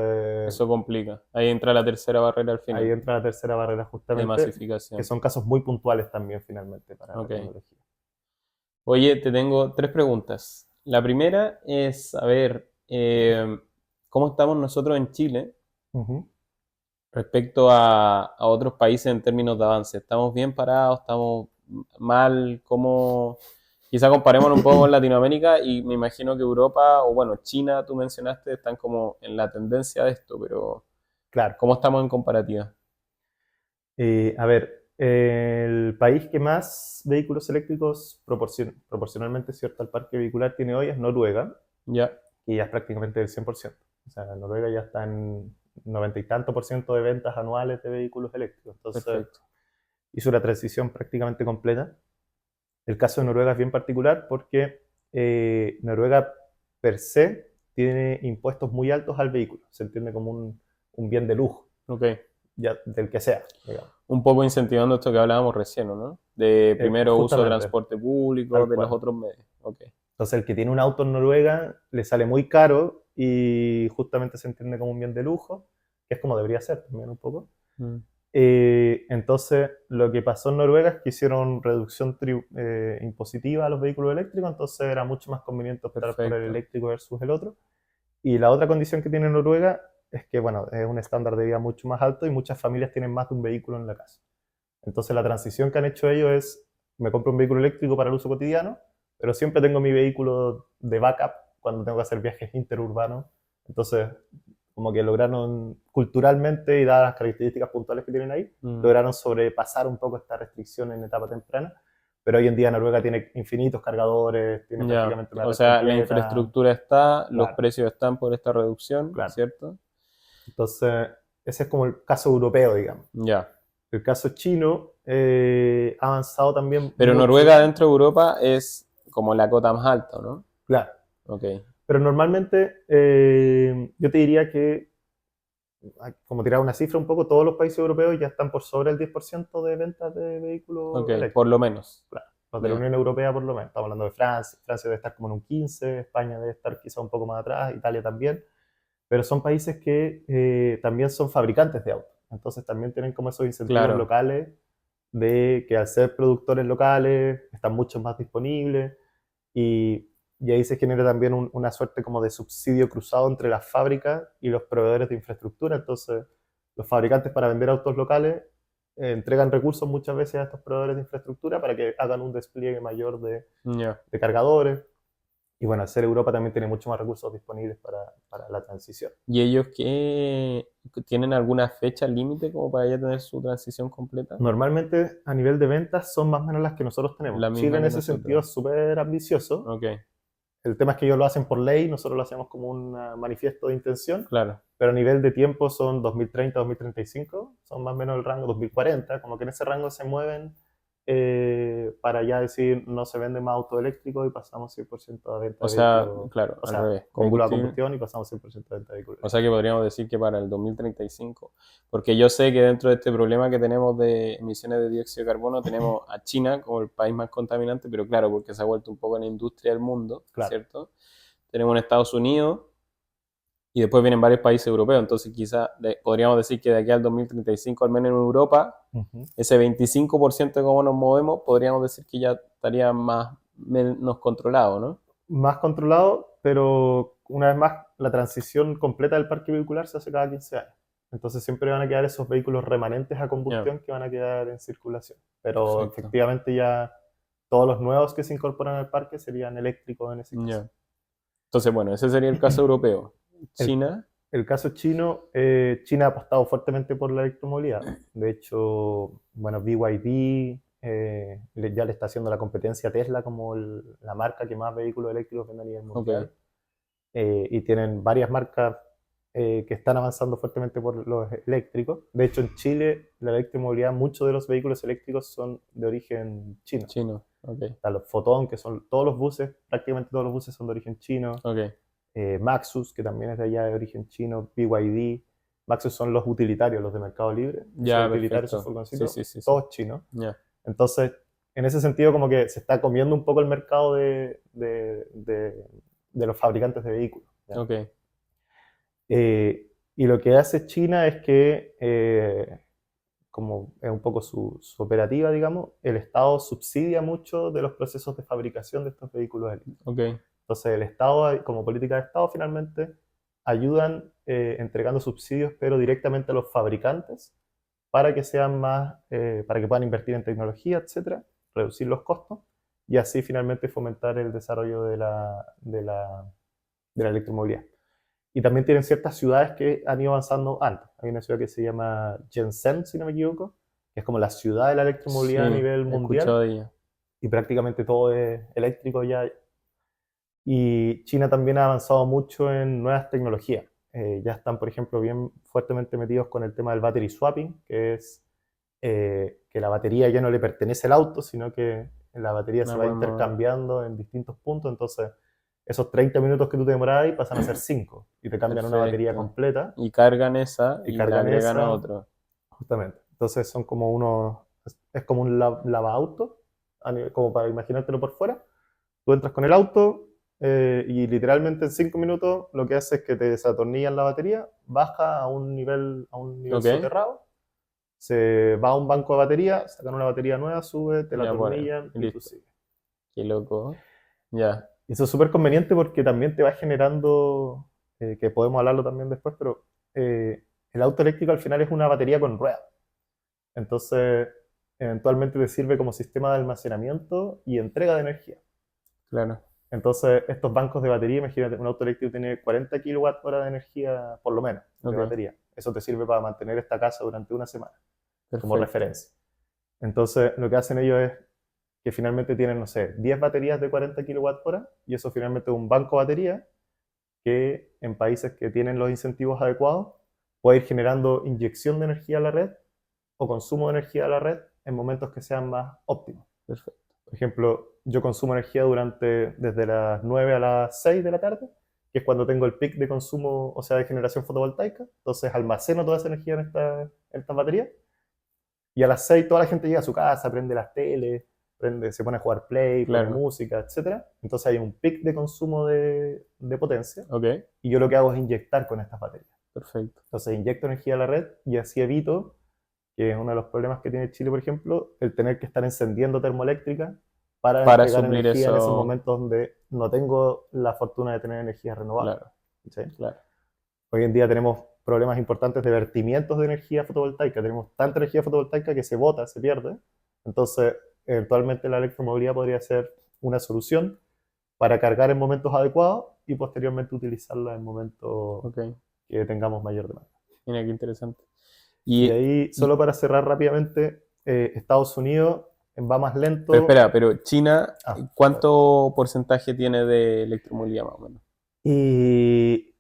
eso complica. Ahí entra la tercera barrera al ahí final, entra la tercera barrera de justamente, que masificación, son casos muy puntuales también finalmente para la ok. tecnología. Oye, te tengo tres preguntas. La primera es, a ver, ¿cómo estamos nosotros en Chile Ujú. respecto a otros países en términos de avance? ¿Estamos bien parados? ¿Estamos mal? ¿Cómo? Quizá comparemos un poco con Latinoamérica y me imagino que Europa o bueno, China, tú mencionaste, están como en la tendencia de esto, pero Claro. ¿cómo estamos en comparativa? A ver, El país que más vehículos eléctricos proporcionalmente, cierto, al parque vehicular tiene hoy es Noruega, Ya, y ya es prácticamente el 100%. O sea, Noruega ya está en 90 y tanto por ciento de ventas anuales de vehículos eléctricos. Entonces, perfecto. hizo una transición prácticamente completa. El caso de Noruega es bien particular porque Noruega per se tiene impuestos muy altos al vehículo. Se entiende como un bien de lujo, Ok. ya, del que sea, digamos. Un poco incentivando esto que hablábamos recién, ¿no? De primero uso de Justamente, transporte público, tal de los cual. otros medios. Ok. Entonces, el que tiene un auto en Noruega le sale muy caro y justamente se entiende como un bien de lujo, que es como debería ser también un poco. Mm, Entonces, lo que pasó en Noruega es que hicieron reducción impositiva a los vehículos eléctricos, entonces era mucho más conveniente optar por el perfecto. eléctrico versus el otro. Y la otra condición que tiene Noruega es que, bueno, es un estándar de vida mucho más alto y muchas familias tienen más de un vehículo en la casa. Entonces, la transición que han hecho ellos es, me compro un vehículo eléctrico para el uso cotidiano, pero siempre tengo mi vehículo de backup cuando tengo que hacer viajes interurbanos. Entonces, como que lograron culturalmente y dadas las características puntuales que tienen ahí, Mm, lograron sobrepasar un poco esta restricción en etapa temprana. Pero hoy en día Noruega tiene infinitos cargadores, tiene ya. prácticamente una O red sea, la completa. infraestructura está, los Claro, precios están por esta reducción, claro. ¿cierto? Entonces, ese es como el caso europeo, digamos. Ya. El caso chino ha avanzado también Pero mucho, Noruega digamos. dentro de Europa es como la cota más alta, ¿no? Claro. Ok. Pero normalmente yo te diría que, como tirar una cifra un poco, todos los países europeos ya están por sobre el 10% de ventas de Ok, vehículos por lo eléctricos. menos. Claro. Los de la Ya. Unión Europea por lo menos. Estamos hablando de Francia. Francia debe estar como en un 15, España debe estar quizá un poco más atrás, Italia también. Pero son países que también son fabricantes de autos. Entonces también tienen como esos incentivos Claro. locales de que al ser productores locales están mucho más disponibles y, y ahí se genera también una suerte como de subsidio cruzado entre las fábricas y los proveedores de infraestructura. Entonces, los fabricantes para vender autos locales entregan recursos muchas veces a estos proveedores de infraestructura para que hagan un despliegue mayor Ya. de cargadores. Y bueno, al ser Europa también tiene mucho más recursos disponibles para la transición. ¿Y ellos qué tienen alguna fecha límite como para ya tener su transición completa? Normalmente a nivel de ventas son más o menos las que nosotros La tenemos. Chile misma en que ese sentido nosotros. es súper ambicioso. Ok, El tema es que ellos lo hacen por ley, nosotros lo hacemos como un manifiesto de intención, claro. pero a nivel de tiempo son 2030, 2035, son más o menos el rango 2040, como que en ese rango se mueven para ya decir no se venden más autos eléctricos y pasamos 100% a venta O de sea, vehículos, claro, o al sea, revés. vehículos a Combustible. combustión y pasamos 100% a venta de vehículos O sea eléctricos. que podríamos decir que para el 2035, porque yo sé que dentro de este problema que tenemos de emisiones de dióxido de carbono tenemos a China como el país más contaminante, pero claro, porque se ha vuelto un poco la industria del mundo, Claro. ¿cierto? Tenemos en Estados Unidos y después vienen varios países europeos, entonces quizás podríamos decir que de aquí al 2035, al menos en Europa, Ujú. ese 25% de cómo nos movemos, podríamos decir que ya estaría más menos controlado, ¿no? Más controlado, pero una vez más, la transición completa del parque vehicular se hace cada 15 años. Entonces siempre van a quedar esos vehículos remanentes a Ya, combustión que van a quedar en circulación. Pero perfecto. efectivamente ya todos los nuevos que se incorporan al parque serían eléctricos en ese caso. Ya. Entonces, bueno, ese sería el caso europeo. El, China, el caso chino, China ha apostado fuertemente por la electromovilidad. De hecho, bueno, BYD ya le está haciendo la competencia a Tesla como la marca que más vehículos eléctricos vende a nivel ok, mundial. Y tienen varias marcas que están avanzando fuertemente por los eléctricos. De hecho, en Chile, la electromovilidad, muchos de los vehículos eléctricos son de origen chino. chino, ok, Están los Foton, que son todos los buses, prácticamente todos los buses son de origen chino. ok. Maxus, que también es de allá de origen chino. BYD. Maxus son los utilitarios, los de Mercado Libre. Esos Ya, utilitarios, esos perfecto. Sí, furgoncitos, sí, sí, sí. todos chinos. Ya, Entonces, en ese sentido, como que se está comiendo un poco el mercado de los fabricantes de vehículos. ¿Ya? ok, Y lo que hace China es que, como es un poco su operativa, digamos, el Estado subsidia mucho de los procesos de fabricación de estos vehículos eléctricos. ok. Entonces, el Estado, como política de Estado, finalmente ayudan entregando subsidios, pero directamente a los fabricantes para que sean más, para que puedan invertir en tecnología, etcétera, reducir los costos y así finalmente fomentar el desarrollo de la electromovilidad. Y también tienen ciertas ciudades que han ido avanzando antes. Hay una ciudad que se llama Shenzhen, si no me equivoco, que es como la ciudad de la electromovilidad a Sí, nivel he mundial, escuchado de ella. y prácticamente todo es eléctrico ya. Y China también ha avanzado mucho en nuevas tecnologías. Ya están, por ejemplo, bien fuertemente metidos con el tema del battery swapping, que es que la batería ya no le pertenece al auto, sino que la batería No se va podemos mover. intercambiando en distintos puntos. Entonces, esos 30 minutos que tú te demorabas ahí pasan a ser 5 y te cambian una batería Perfecto. completa Y cargan esa y y la cargan agregan a esa, otro. justamente. Entonces, son como unos, es como un lavaauto, como para imaginártelo por fuera. Tú entras con el auto y literalmente en 5 minutos lo que hace es que te desatornillan la batería, baja a un nivel Ok. soterrado, se va a un banco de batería, sacan una batería nueva, sube, te la Ya ponen. atornillan Y y tú listo. sigues. Qué loco. Ya. Y eso es súper conveniente porque también te va generando, que podemos hablarlo también después, pero el auto eléctrico al final es una batería con ruedas. Entonces, eventualmente te sirve como sistema de almacenamiento y entrega de energía. Claro. Entonces, estos bancos de batería, imagínate, un auto eléctrico tiene 40 kilowatt hora de energía, por lo menos, de Ok. batería. Eso te sirve para mantener esta casa durante una semana, como Perfecto. referencia. Entonces, lo que hacen ellos es que finalmente tienen, no sé, 10 baterías de 40 kilowatt hora, y eso finalmente es un banco de batería que en países que tienen los incentivos adecuados puede ir generando inyección de energía a la red o consumo de energía a la red en momentos que sean más óptimos. Perfecto. Por ejemplo, yo consumo energía desde las 9 a las 6 de la tarde, que es cuando tengo el pic de consumo, o sea, de generación fotovoltaica. Entonces almaceno toda esa energía en esta batería. Y a las 6 toda la gente llega a su casa, prende las teles, se pone a jugar play, pone Claro. música, etcétera. Entonces hay un pic de consumo de potencia. Ok. Y yo lo que hago es inyectar con estas baterías. Perfecto. Entonces inyecto energía a la red y así evito, que es uno de los problemas que tiene Chile, por ejemplo, el tener que estar encendiendo termoeléctrica para Para entregar suplir energía en esos eso. momentos donde no tengo la fortuna de tener energía renovable. Claro. ¿Sí? Claro. Hoy en día tenemos problemas importantes de vertimientos de energía fotovoltaica. Tenemos tanta energía fotovoltaica que se bota, se pierde. Entonces, eventualmente la electromovilidad podría ser una solución para cargar en momentos adecuados y posteriormente utilizarla en momentos Ok. que tengamos mayor demanda. Mira qué interesante. Y Y, ahí, y- solo para cerrar rápidamente, Estados Unidos va más pero lento. espera, pero China, Ah, ¿cuánto porcentaje tiene de electromovilidad más o menos? y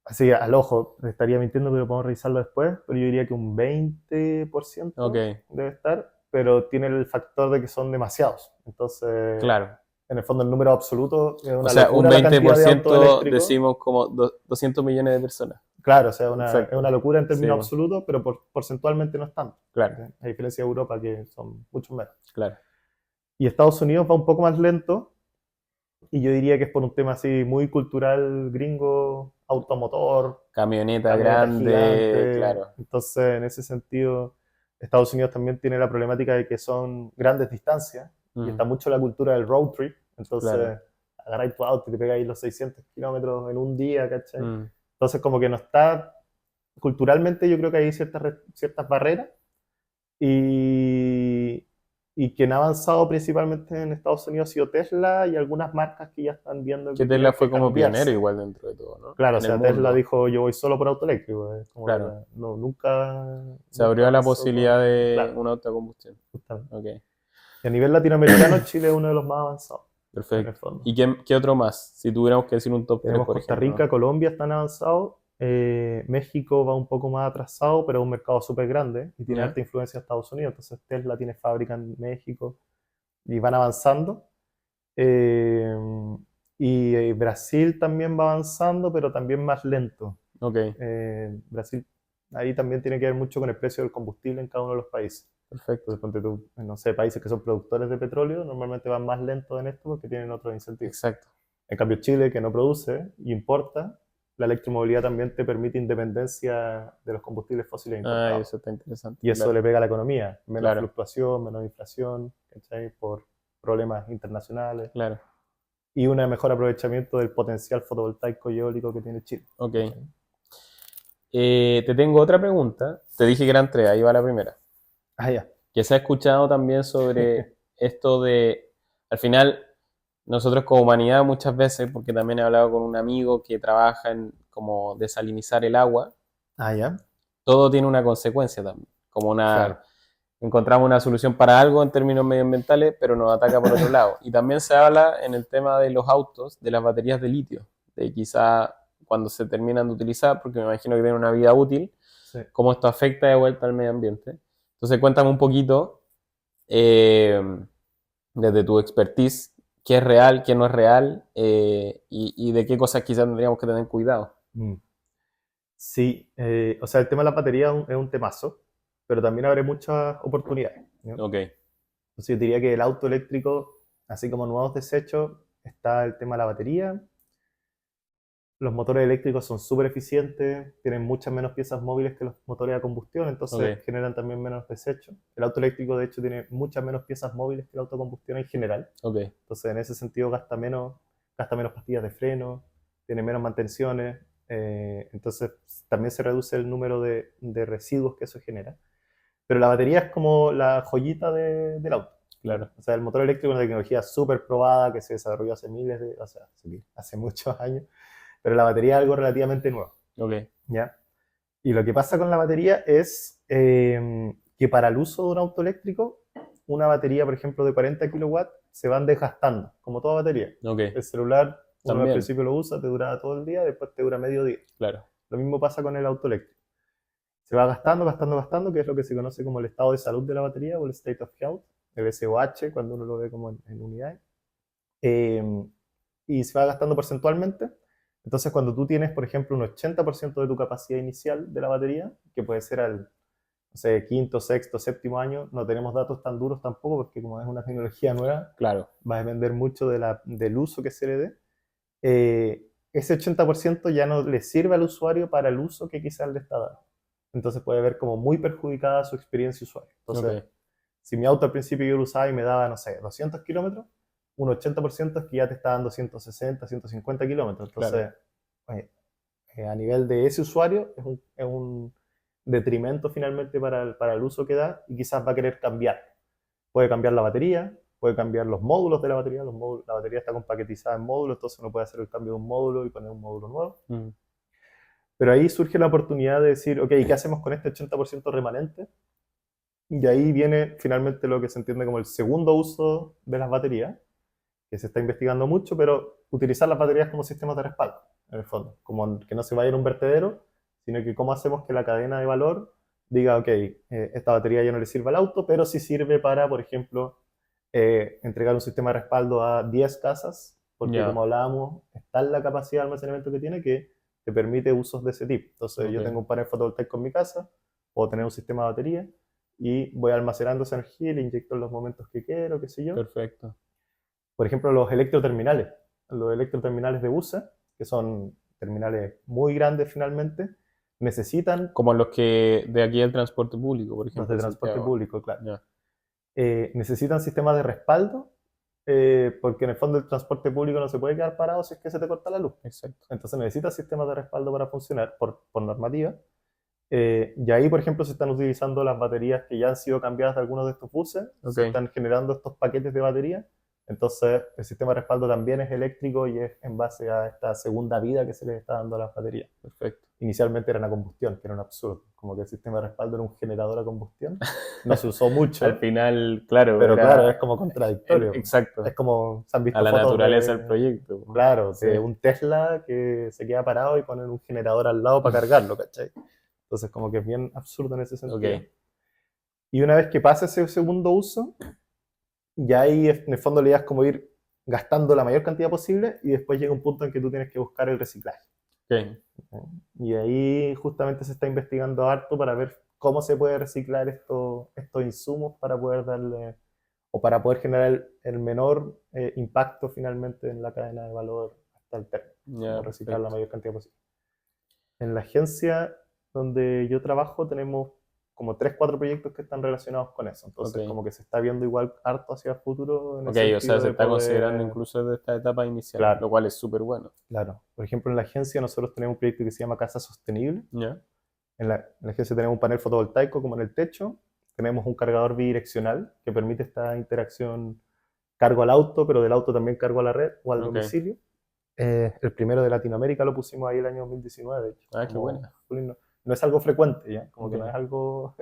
así al ojo, estaría mintiendo, pero podemos revisarlo después, pero yo diría que un 20% Ok. debe estar, pero tiene el factor de que son demasiados. Entonces, Claro. en el fondo el número absoluto es O una sea, un locura la veinte cantidad por de autos ciento eléctricos. decimos como 200 millones de personas. Claro, o sea, es una Exacto. locura en Sí, términos bueno, absolutos, pero porcentualmente no es tanto. claro, A diferencia de Europa, que son mucho menos. claro. Y Estados Unidos va un poco más lento, y yo diría que es por un tema así muy cultural gringo, automotor, Camioneta camioneta grande, gigante. claro. Entonces, en ese sentido, Estados Unidos también tiene la problemática de que son grandes distancias y Mm, está mucho la cultura del road trip. claro. Entonces, agarráis tu auto y te pegáis los 600 kilómetros en un día, ¿cachai? Mm, Entonces, como que no está, culturalmente yo creo que hay ciertas barreras, y, y quien ha avanzado principalmente en Estados Unidos ha sido Tesla y algunas marcas que ya están viendo que que Tesla tienen fue que como pionero cambiarse. igual dentro de todo, ¿no? Claro, o En el sea, Tesla mundo, dijo yo voy solo por auto eléctrico, es como claro. no, nunca, Se nunca abrió a la avanzó posibilidad con, de claro, un auto a combustión. justamente. Ok, Y a nivel latinoamericano, Chile es uno de los más avanzados, en el perfecto. fondo. ¿Y qué otro más? Si tuviéramos que decir un top 3, Tenemos por Costa ejemplo. Rica, Colombia están avanzados, México va un poco más atrasado, pero es un mercado súper grande y tiene ¿Ya? harta influencia de Estados Unidos, entonces Tesla tiene fábrica en México y van avanzando. Eh, y Brasil también va avanzando, pero también más lento. Ok, Brasil ahí también tiene que ver mucho con el precio del combustible en cada uno de los países. perfecto. Entonces, ponte tú, no sé, países que son productores de petróleo normalmente van más lentos en esto porque tienen otros incentivos. Exacto. En cambio, Chile, que no produce y importa, la electromovilidad también te permite independencia de los combustibles fósiles Ah, importados. eso está interesante, Y eso claro. le pega a la economía. Menos Claro, fluctuación, menos inflación, ¿cachai? Por problemas internacionales claro. y un mejor aprovechamiento del potencial fotovoltaico y eólico que tiene Chile. Ok. ¿Cachai? Te tengo otra pregunta. Te dije que eran tres, ahí va la primera. Ah, ya. Que se ha escuchado también sobre esto de, al final, nosotros como humanidad muchas veces, porque también he hablado con un amigo que trabaja en como desalinizar el agua, Ah, ya. todo tiene una consecuencia también, como una, Claro. encontramos una solución para algo en términos medioambientales, pero nos ataca por otro lado. Y también se habla en el tema de los autos, de las baterías de litio, de quizá cuando se terminan de utilizar, porque me imagino que tienen una vida útil, Sí. cómo esto afecta de vuelta al medio ambiente. Entonces cuéntame un poquito, eh, desde tu expertise, qué es real, qué no es real, y de qué cosas quizás tendríamos que tener cuidado. Mm. Sí, o sea, el tema de las baterías es un temazo, pero también abre muchas oportunidades, ¿no? Ok, Entonces yo diría que el auto eléctrico, así como nuevos desechos, está el tema de la batería. Los motores eléctricos son súper eficientes, tienen muchas menos piezas móviles que los motores a combustión, entonces ok, generan también menos desechos. El auto eléctrico, de hecho, tiene muchas menos piezas móviles que el auto a combustión en general. ok, Entonces, en ese sentido, gasta menos pastillas de freno, tiene menos mantenciones. Entonces, también se reduce el número de residuos que eso genera. Pero la batería es como la joyita del auto. claro, O sea, el motor eléctrico es una tecnología súper probada que se desarrolló hace o sea, hace muchos años, pero la batería es algo relativamente nuevo, ok, ¿ya? Y lo que pasa con la batería es que para el uso de un auto eléctrico, una batería, por ejemplo, de 40 kilowatts se van desgastando, como toda batería. ok, El celular, uno al también, principio lo usa, te dura todo el día, después te dura medio día. claro, Lo mismo pasa con el auto eléctrico. Se va gastando, gastando, gastando, que es lo que se conoce como el estado de salud de la batería o el state of health, el SOH, cuando uno lo ve como en unidades. Eh, y se va gastando porcentualmente. Entonces, cuando tú tienes, por ejemplo, un 80% de tu capacidad inicial de la batería, que puede ser al, no sé, quinto, sexto, séptimo año, no tenemos datos tan duros tampoco, porque como es una tecnología nueva, claro, va a depender mucho del uso que se le dé. Ese 80% ya no le sirve al usuario para el uso que quizás le está dando. Entonces puede ver como muy perjudicada su experiencia usuario. Entonces, ok, si mi auto al principio yo lo usaba y me daba, no sé, 200 kilómetros, un 80% es que ya te está dando 160, 150 kilómetros. claro, Entonces, eh, a nivel de ese usuario, es un detrimento finalmente para el uso que da y quizás va a querer cambiar. Puede cambiar la batería, puede cambiar los módulos de la batería. La batería está compaquetizada en módulos, entonces uno puede hacer el cambio de un módulo y poner un módulo nuevo. mm, Pero ahí surge la oportunidad de decir, ok, ¿qué hacemos con este 80% remanente? Y ahí viene finalmente lo que se entiende como el segundo uso de las baterías, que se está investigando mucho, pero utilizar las baterías como sistemas de respaldo, en el fondo. Como que no se vaya a un vertedero, sino que cómo hacemos que la cadena de valor diga, ok, esta batería ya no le sirve al auto, pero sí sirve para, por ejemplo, entregar un sistema de respaldo a 10 casas, porque ya, como hablábamos, está en la capacidad de almacenamiento que tiene que te permite usos de ese tipo. Entonces yo ok, tengo un panel fotovoltaico en mi casa, puedo tener un sistema de batería y voy almacenando esa energía y le inyecto en los momentos que quiero, qué sé yo. perfecto. Por ejemplo, los electroterminales de buses, que son terminales muy grandes finalmente, necesitan, Como los que de aquí el transporte público, por los ejemplo, de en transporte Santiago. público, claro, Ya, necesitan sistemas de respaldo, porque en el fondo el transporte público no se puede quedar parado si es que se te corta la luz. exacto. Entonces necesitas sistemas de respaldo para funcionar por normativa. Y ahí, por ejemplo, se están utilizando las baterías que ya han sido cambiadas de algunos de estos buses, Ok, se están generando estos paquetes de batería. Entonces, el sistema de respaldo también es eléctrico y es en base a esta segunda vida que se les está dando a las baterías. perfecto. Inicialmente eran a combustión, que era un absurdo, como que el sistema de respaldo era un generador a combustión. No se usó Al mucho, final, claro, pero claro, era es como contradictorio. Es exacto, como, se han a visto la fotos naturaleza del de, proyecto. claro, Sí, de un Tesla que se queda parado y ponen un generador al lado para cargarlo, ¿cachai? Entonces, como que es bien absurdo en ese sentido. ok, Y una vez que pasa ese segundo uso, ya ahí en el fondo la idea es como ir gastando la mayor cantidad posible y después llega un punto en que tú tienes que buscar el reciclaje. ok, Y ahí justamente se está investigando harto para ver cómo se puede reciclar estos insumos para poder darle o para poder generar el menor impacto finalmente en la cadena de valor hasta el término, ya, como reciclar la perfecto. mayor cantidad posible. En la agencia donde yo trabajo tenemos como 3 4 proyectos que están relacionados con eso. Ok, Entonces, como que se está viendo igual harto hacia el futuro en el ok, o sea, sentido se de está considerando poder. incluso desde esta etapa inicial, Claro, lo cual es súper bueno. claro. Por ejemplo, en la agencia nosotros tenemos un proyecto que se llama Casa Sostenible. Ya, En la agencia tenemos un panel fotovoltaico como en el techo. Tenemos un cargador bidireccional que permite esta interacción cargo al auto, pero del auto también cargo a la red o al ok, domicilio. El primero de Latinoamérica lo pusimos ahí el año 2019, de hecho. ah, qué Como, buena. no es algo frecuente, ¿ya? Como que no es Ok, algo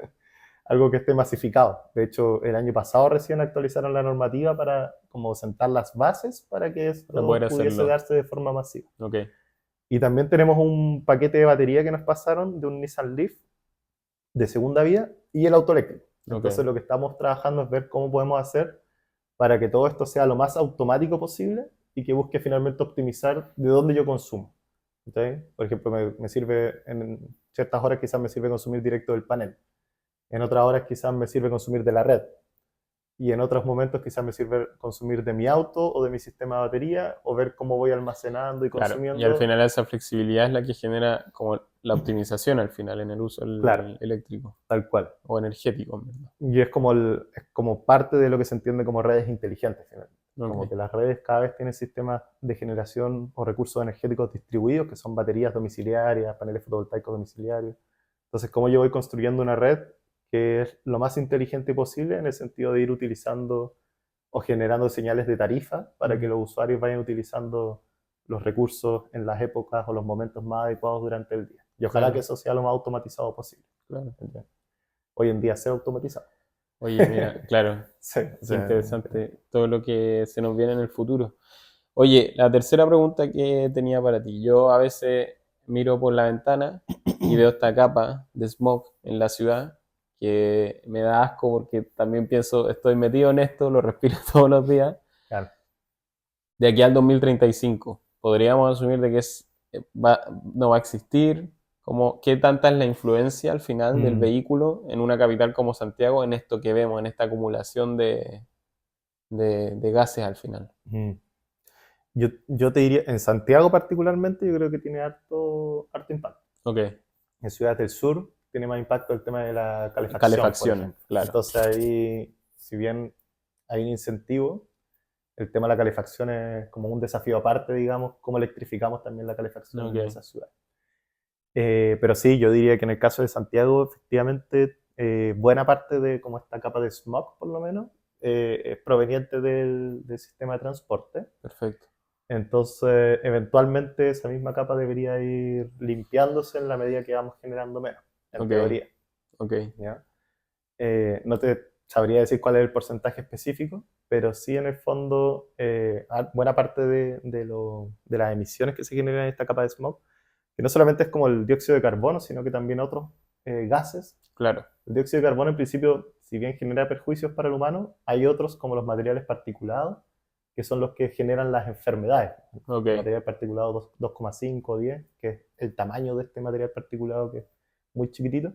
algo que esté masificado. De hecho, el año pasado recién actualizaron la normativa para como sentar las bases para que Para esto poder pudiese hacerlo. darse de forma masiva. Ok, Y también tenemos un paquete de batería que nos pasaron de un Nissan Leaf de segunda vía y el auto eléctrico. Entonces ok, lo que estamos trabajando es ver cómo podemos hacer para que todo esto sea lo más automático posible y que busque finalmente optimizar de dónde yo consumo. ¿Okay? Por ejemplo, me sirve en ciertas horas quizás me sirve consumir directo del panel, en otras horas quizás me sirve consumir de la red y en otros momentos quizás me sirve consumir de mi auto o de mi sistema de batería o ver cómo voy almacenando y claro. Y al consumiendo. final esa flexibilidad es la que genera como la optimización al final en el uso Claro, eléctrico tal cual. o energético, en verdad. Y es como parte de lo que se entiende como redes inteligentes, finalmente. Como Ok, que las redes cada vez tienen sistemas de generación o recursos energéticos distribuidos, que son baterías domiciliarias, paneles fotovoltaicos domiciliarios. Entonces, cómo yo voy construyendo una red que es lo más inteligente posible en el sentido de ir utilizando o generando señales de tarifa para que mm, los usuarios vayan utilizando los recursos en las épocas o los momentos más adecuados durante el día. Y ojalá que claro, eso sea lo más automatizado posible. claro. Hoy en día se automatizado. Oye, mira, claro, Sí, qué sí, interesante todo lo que se nos viene en el futuro. Oye, la tercera pregunta que tenía para ti. Yo a veces miro por la ventana y veo esta capa de smog en la ciudad que me da asco porque también pienso, estoy metido en esto, lo respiro todos los días. claro. De aquí al 2035, ¿podríamos asumir de que no va a existir? Como, ¿qué tanta es la influencia al final del Mm, vehículo en una capital como Santiago en esto que vemos, en esta acumulación de gases al final? mm. Yo te diría, en Santiago particularmente, yo creo que tiene harto impacto. Ok, En ciudades del sur tiene más impacto el tema de la calefacción, por calefacción, ejemplo. claro. Entonces ahí, si bien hay un incentivo, el tema de la calefacción es como un desafío aparte, digamos, cómo electrificamos también la calefacción en Ok, esas ciudades. Pero sí, yo diría que en el caso de Santiago, efectivamente, buena parte de como esta capa de smog, por lo menos, es proveniente del sistema de transporte. perfecto. Entonces, eventualmente esa misma capa debería ir limpiándose en la medida que vamos generando menos, en Ok, teoría. ok, ¿Ya? No te sabría decir cuál es el porcentaje específico, pero sí en el fondo buena parte de las emisiones que se generan en esta capa de smog, que no solamente es como el dióxido de carbono, sino que también otros gases. claro. El dióxido de carbono en principio, si bien genera perjuicios para el humano, hay otros como los materiales particulados, que son los que generan las enfermedades. Ok, El material particulado 2,5 o 10, que es el tamaño de este material particulado que es muy chiquitito.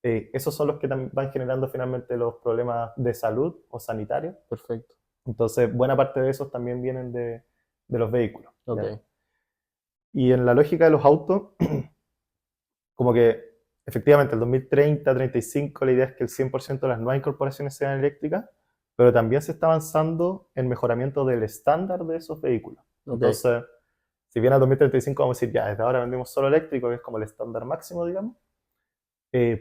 Esos son los que van generando finalmente los problemas de salud o sanitarios. perfecto. Entonces, buena parte de esos también vienen de los vehículos. ¿Ya? Ok, Y en la lógica de los autos, como que efectivamente el 2030, 35, la idea es que el 100% de las nuevas incorporaciones sean eléctricas, pero también se está avanzando en mejoramiento del estándar de esos vehículos. ok, Entonces, si bien al 2035 vamos a decir, ya, desde ahora vendemos solo eléctrico, que es como el estándar máximo, digamos,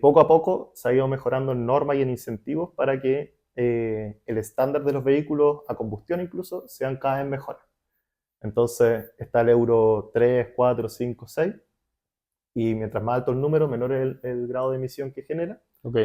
poco a poco se ha ido mejorando en normas y en incentivos para que el estándar de los vehículos a combustión incluso sean cada vez mejores. Entonces está el Euro 3, 4, 5, 6, y mientras más alto el número, menor es el grado de emisión que genera. ok,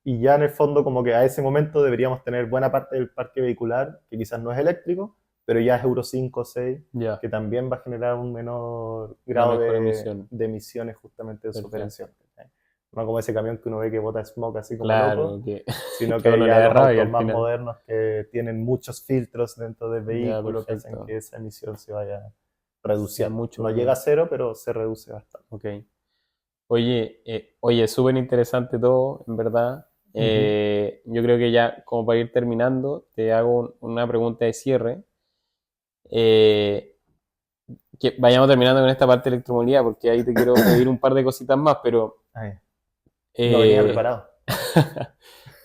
Y ya en el fondo como que a ese momento deberíamos tener buena parte del parque vehicular, que quizás no es eléctrico, pero ya es Euro 5 o 6, ya, que también va a generar un menor una grado mejor emisión. de emisiones justamente de su Perfecto. operación. ¿Cachai? No como ese camión que uno ve que bota smog así como loco, Claro, que, sino que a que uno le ya da los rabia autos al más final. modernos que tienen muchos filtros dentro del Ya, vehículo que hacen perfecto. que esa emisión se vaya Sea reduciendo. mucho No llega menor. a cero, pero se reduce bastante. Ok. Oye, súper interesante todo, en verdad. Ujú. Yo creo que ya, como para ir terminando, te hago una pregunta de cierre. Eh, que vayamos terminando con esta parte de electromovilidad, porque ahí te quiero pedir un par de cositas más, pero Ay, no venía eh, preparado.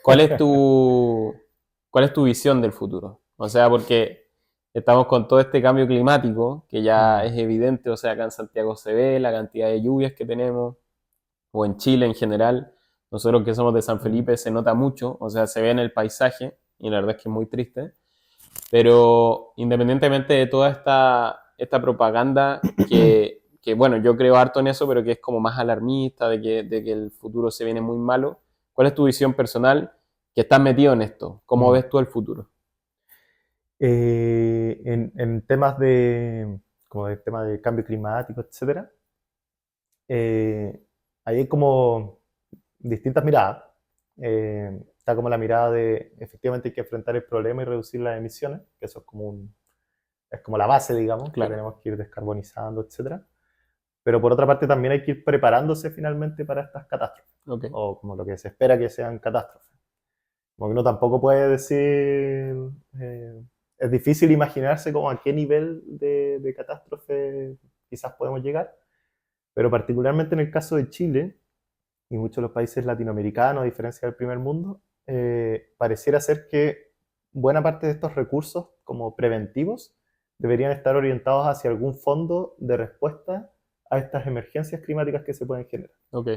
¿cuál es tu visión del futuro? O sea, porque estamos con todo este cambio climático, que ya Mm, es evidente, o sea, acá en Santiago se ve la cantidad de lluvias que tenemos, o en Chile en general. Nosotros que somos de San mm, Felipe se nota mucho, o sea, se ve en el paisaje, y la verdad es que es muy triste. Pero independientemente de toda esta propaganda que, bueno, yo creo harto en eso, pero que es como más alarmista, de que el futuro se viene muy malo, ¿Cuál es tu visión personal que estás metido en esto? ¿Cómo ves tú el futuro? En temas como el tema de cambio climático, etcétera, ahí hay como distintas miradas. Está como la mirada de efectivamente hay que enfrentar el problema y reducir las emisiones, que eso es como la base, digamos, que Claro. tenemos que ir descarbonizando, etcétera. Pero por otra parte también hay que ir preparándose finalmente para estas catástrofes, Ok. o como lo que se espera que sean catástrofes. Como que uno tampoco puede decir, eh, es difícil imaginarse como a qué nivel de catástrofe quizás podemos llegar, pero particularmente en el caso de Chile y muchos de los países latinoamericanos, a diferencia del primer mundo, pareciera ser que buena parte de estos recursos como preventivos deberían estar orientados hacia algún fondo de respuesta a estas emergencias climáticas que se pueden generar. Ok.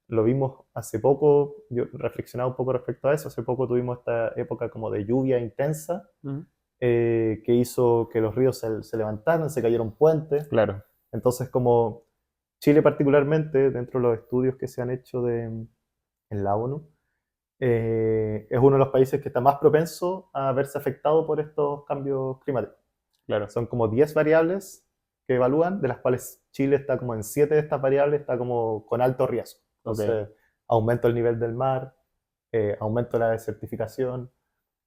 Lo vimos hace poco, yo reflexionaba un poco respecto a eso, hace poco tuvimos esta época como de lluvia intensa, Ujú. que hizo que los ríos se levantaran, se cayeron puentes. Claro. Entonces, como Chile particularmente, dentro de los estudios que se han hecho en la ONU, es uno de los países que está más propenso a verse afectado por estos cambios climáticos. Claro. Son como 10 variables que evalúan, de las cuales Chile está como en 7 de estas variables, está como con alto riesgo. Ok. Entonces, aumento del nivel del mar, aumento de la desertificación,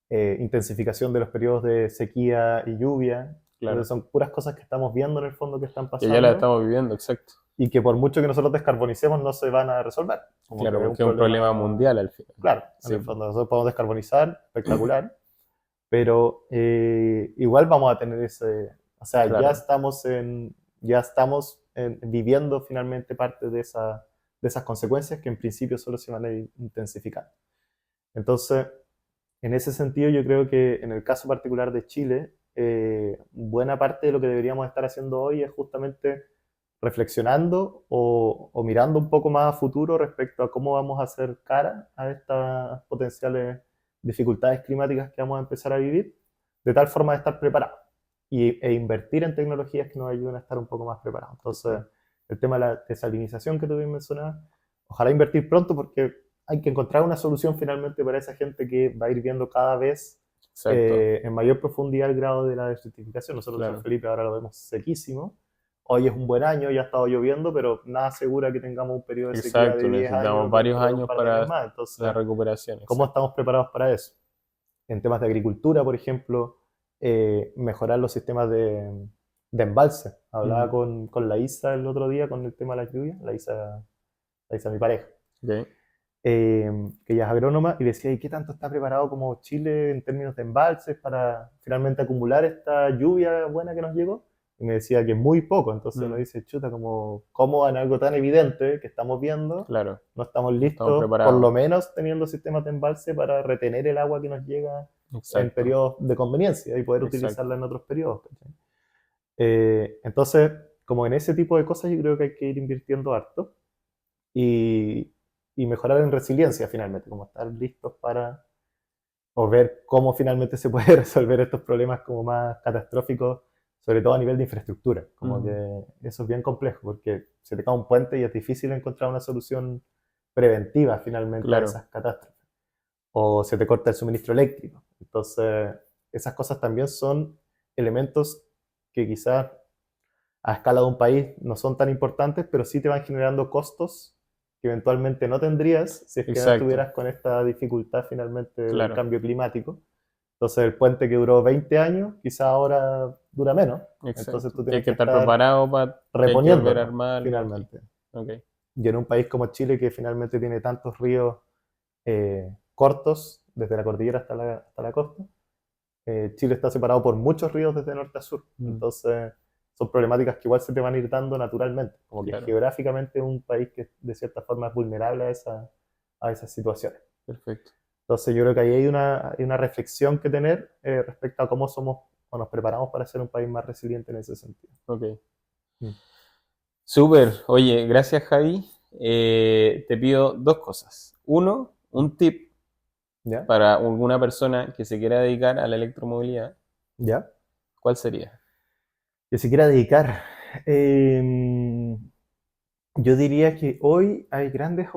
intensificación de los periodos de sequía y lluvia. Entonces Claro. son puras cosas que estamos viendo en el fondo que están Que ya la pasando estamos viviendo, exacto. y que por mucho que nosotros descarbonicemos no se van a resolver. Como que Claro, es un porque es un problema problema, mundial al final. claro, en Sí. el fondo nosotros podemos descarbonizar, espectacular, pero igual vamos a tener o sea, Claro. ya estamos viviendo finalmente parte de esas consecuencias que en principio solo se van a ir intensificando. Entonces, en ese sentido, yo creo que en el caso particular de Chile, buena parte de lo que deberíamos estar haciendo hoy es justamente reflexionando o mirando un poco más a futuro respecto a cómo vamos a hacer cara a estas potenciales dificultades climáticas que vamos a empezar a vivir, de tal forma de estar preparados e invertir en tecnologías que nos ayuden a estar un poco más preparados. Entonces, el tema de la desalinización que tú bien mencionabas, ojalá invertir pronto porque hay que encontrar una solución finalmente para esa gente que va a ir viendo cada vez Exacto. en mayor profundidad el grado de la desertificación. Nosotros en San Claro. Felipe ahora lo vemos sequísimo. Hoy es un buen año, ya ha estado lloviendo, pero nada asegura que tengamos un periodo de sequía Exacto. de 10 Necesitamos años varios dentro de un años par de años para más. la Entonces, recuperación, ¿cómo exacto. estamos preparados para eso? En temas de agricultura, por ejemplo, mejorar los sistemas de embalse. Hablaba Mm. con la Isa el otro día con el tema de la lluvia, la Isa mi pareja, Ok. que ella es agrónoma, y decía, ¿y qué tanto está preparado como Chile en términos de embalses para finalmente acumular esta lluvia buena que nos llegó? Y me decía que muy poco, entonces uno Mm. dice, chuta, ¿cómo en algo tan evidente que estamos viendo Claro. no estamos No estamos listos, por lo preparados. menos teniendo sistemas de embalse para retener el agua que nos llega en Exacto. periodos de conveniencia y poder Exacto. utilizarla en otros periodos? ¿Cachai? Entonces, como en ese tipo de cosas yo creo que hay que ir invirtiendo harto y, y mejorar en resiliencia finalmente, como estar listos para o ver cómo finalmente se puede resolver estos problemas como más catastróficos, sobre todo a nivel de infraestructura. Como Mm. que eso es bien complejo, porque se te cae un puente y es difícil encontrar una solución preventiva finalmente a Claro. esas catástrofes. O se te corta el suministro eléctrico. Entonces, esas cosas también son elementos que quizás a escala de un país no son tan importantes, pero sí te van generando costos que eventualmente no tendrías si es que no Exacto. estuvieras con esta dificultad finalmente del Claro. cambio climático. Entonces el puente que duró 20 años, quizá ahora dura menos. Entonces Exacto. tú Que hay tienes que que estar estar preparado para que hay que volver a reponiéndolo armarlo. Ok. finalmente. Ok. Y en un país como Chile, que finalmente tiene tantos ríos cortos, desde la cordillera hasta la costa, Chile está separado por muchos ríos desde norte a sur. Mm. Entonces, son problemáticas que igual se te van a ir dando naturalmente. Como que Claro. geográficamente es un país que de cierta forma es vulnerable a esas situaciones. Perfecto. Entonces, yo creo que ahí hay una reflexión que tener respecto a cómo somos o nos preparamos para ser un país más resiliente en ese sentido. Ok. Mm. Súper. Oye, gracias, Javi. Te pido dos cosas. Uno, Mm. un tip ¿Ya? para alguna persona que se quiera dedicar a la electromovilidad. ¿Ya? ¿Cuál sería? Que se quiera dedicar. Yo diría que hoy hay grandes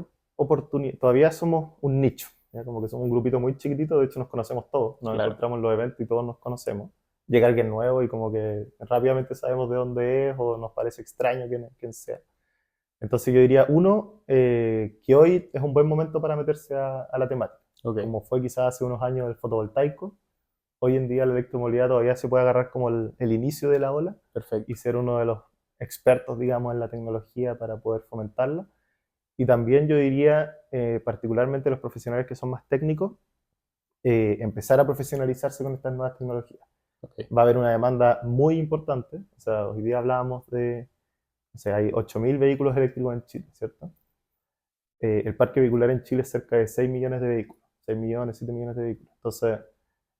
todavía somos un nicho, ¿ya? Como que somos un grupito muy chiquitito, de hecho nos conocemos todos, nos Claro. encontramos en los eventos y todos nos conocemos. Llega alguien nuevo y como que rápidamente sabemos de dónde es o nos parece extraño quién sea. Entonces yo diría, uno, que hoy es un buen momento para meterse a la temática. Ok, Como fue quizás hace unos años el fotovoltaico, hoy en día la electromovilidad todavía se puede agarrar como el inicio de la ola y perfecto. ser uno de los expertos, digamos, en la tecnología para poder fomentarla. Y también yo diría, particularmente los profesionales que son más técnicos, empezar a profesionalizarse con estas nuevas tecnologías. Ok, Va a haber una demanda muy importante, o sea, hoy día hablábamos de, o sea, hay 8.000 vehículos eléctricos en Chile, ¿cierto? El parque vehicular en Chile es cerca de 6 millones de vehículos, 6 millones, 7 millones de vehículos. Entonces,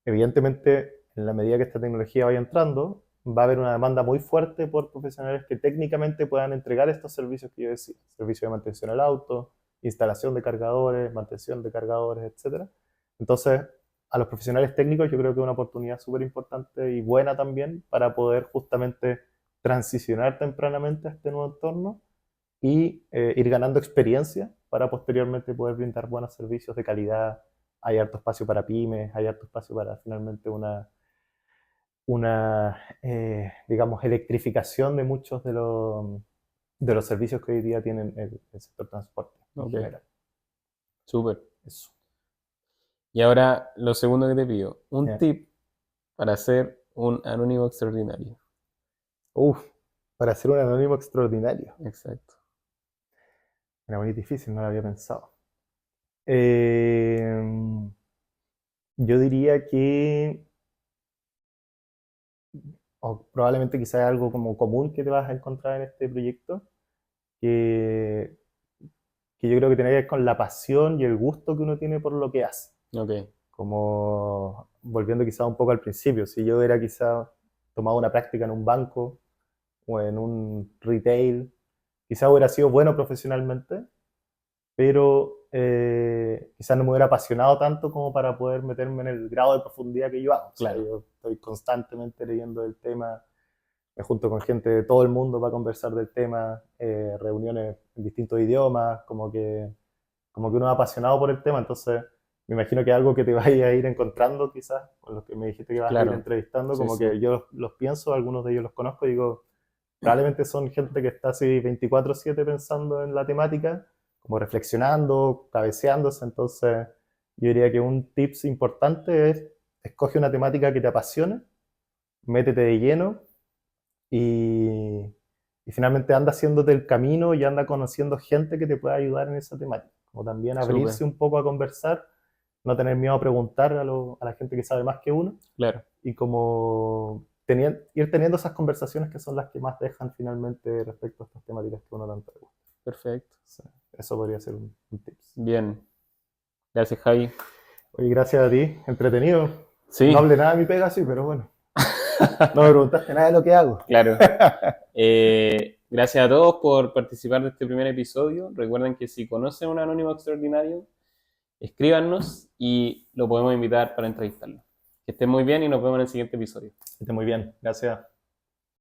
evidentemente, en la medida que esta tecnología vaya entrando, va a haber una demanda muy fuerte por profesionales que técnicamente puedan entregar estos servicios que yo decía, servicio de mantención al auto, instalación de cargadores, mantención de cargadores, etcétera. Entonces, a los profesionales técnicos yo creo que es una oportunidad súper importante y buena también para poder justamente transicionar tempranamente a este nuevo entorno y ir ganando experiencia para posteriormente poder brindar buenos servicios de calidad. Hay harto espacio para pymes, hay harto espacio para finalmente digamos, electrificación de muchos de los servicios que hoy día tienen el sector transporte en ok, general. súper. Eso. Y ahora lo segundo que te pido, un ¿Ya? tip para ser un anónimo extraordinario. Uf, para ser un anónimo extraordinario. Exacto. Era muy difícil, no lo había pensado. Eh, yo diría que, o probablemente quizás algo como común que te vas a encontrar en este proyecto, que, que yo creo que tiene que ver con la pasión y el gusto que uno tiene por lo que hace. Ok, Como volviendo quizás un poco al principio, si yo hubiera quizás tomado una práctica en un banco o en un retail, quizás hubiera sido bueno profesionalmente, pero quizás no me hubiera apasionado tanto como para poder meterme en el grado de profundidad que yo hago. O sea, claro, yo estoy constantemente leyendo del tema, me junto con gente de todo el mundo para conversar del tema, reuniones en distintos idiomas, como que uno es apasionado por el tema, entonces me imagino que algo que te vaya a ir encontrando quizás, con los que me dijiste que vas a ir claro. entrevistando, Sí, como sí. que yo los pienso, algunos de ellos los conozco y digo, probablemente son gente que está así 24/7 pensando en la temática, como reflexionando, cabeceándose, entonces yo diría que un tips importante es escoge una temática que te apasione, métete de lleno y, y finalmente anda haciéndote el camino y anda conociendo gente que te pueda ayudar en esa temática. Como también Súper, abrirse un poco a conversar, no tener miedo a preguntar a la gente que sabe más que uno claro. y como ir teniendo esas conversaciones que son las que más dejan finalmente respecto a estas temáticas que uno tanto le gusta. Perfecto. Sí, eso podría ser un tips. Bien. Gracias, Javi. Oye, gracias a ti, entretenido. No Sí, hablé nada de mi pega, sí, pero bueno, no me preguntaste nada de lo que hago. claro. Gracias a todos por participar de este primer episodio. Recuerden que si conocen un anónimo extraordinario, escríbanos y lo podemos invitar para entrevistarlo. Que estén muy bien y nos vemos en el siguiente episodio. Esté muy bien, gracias.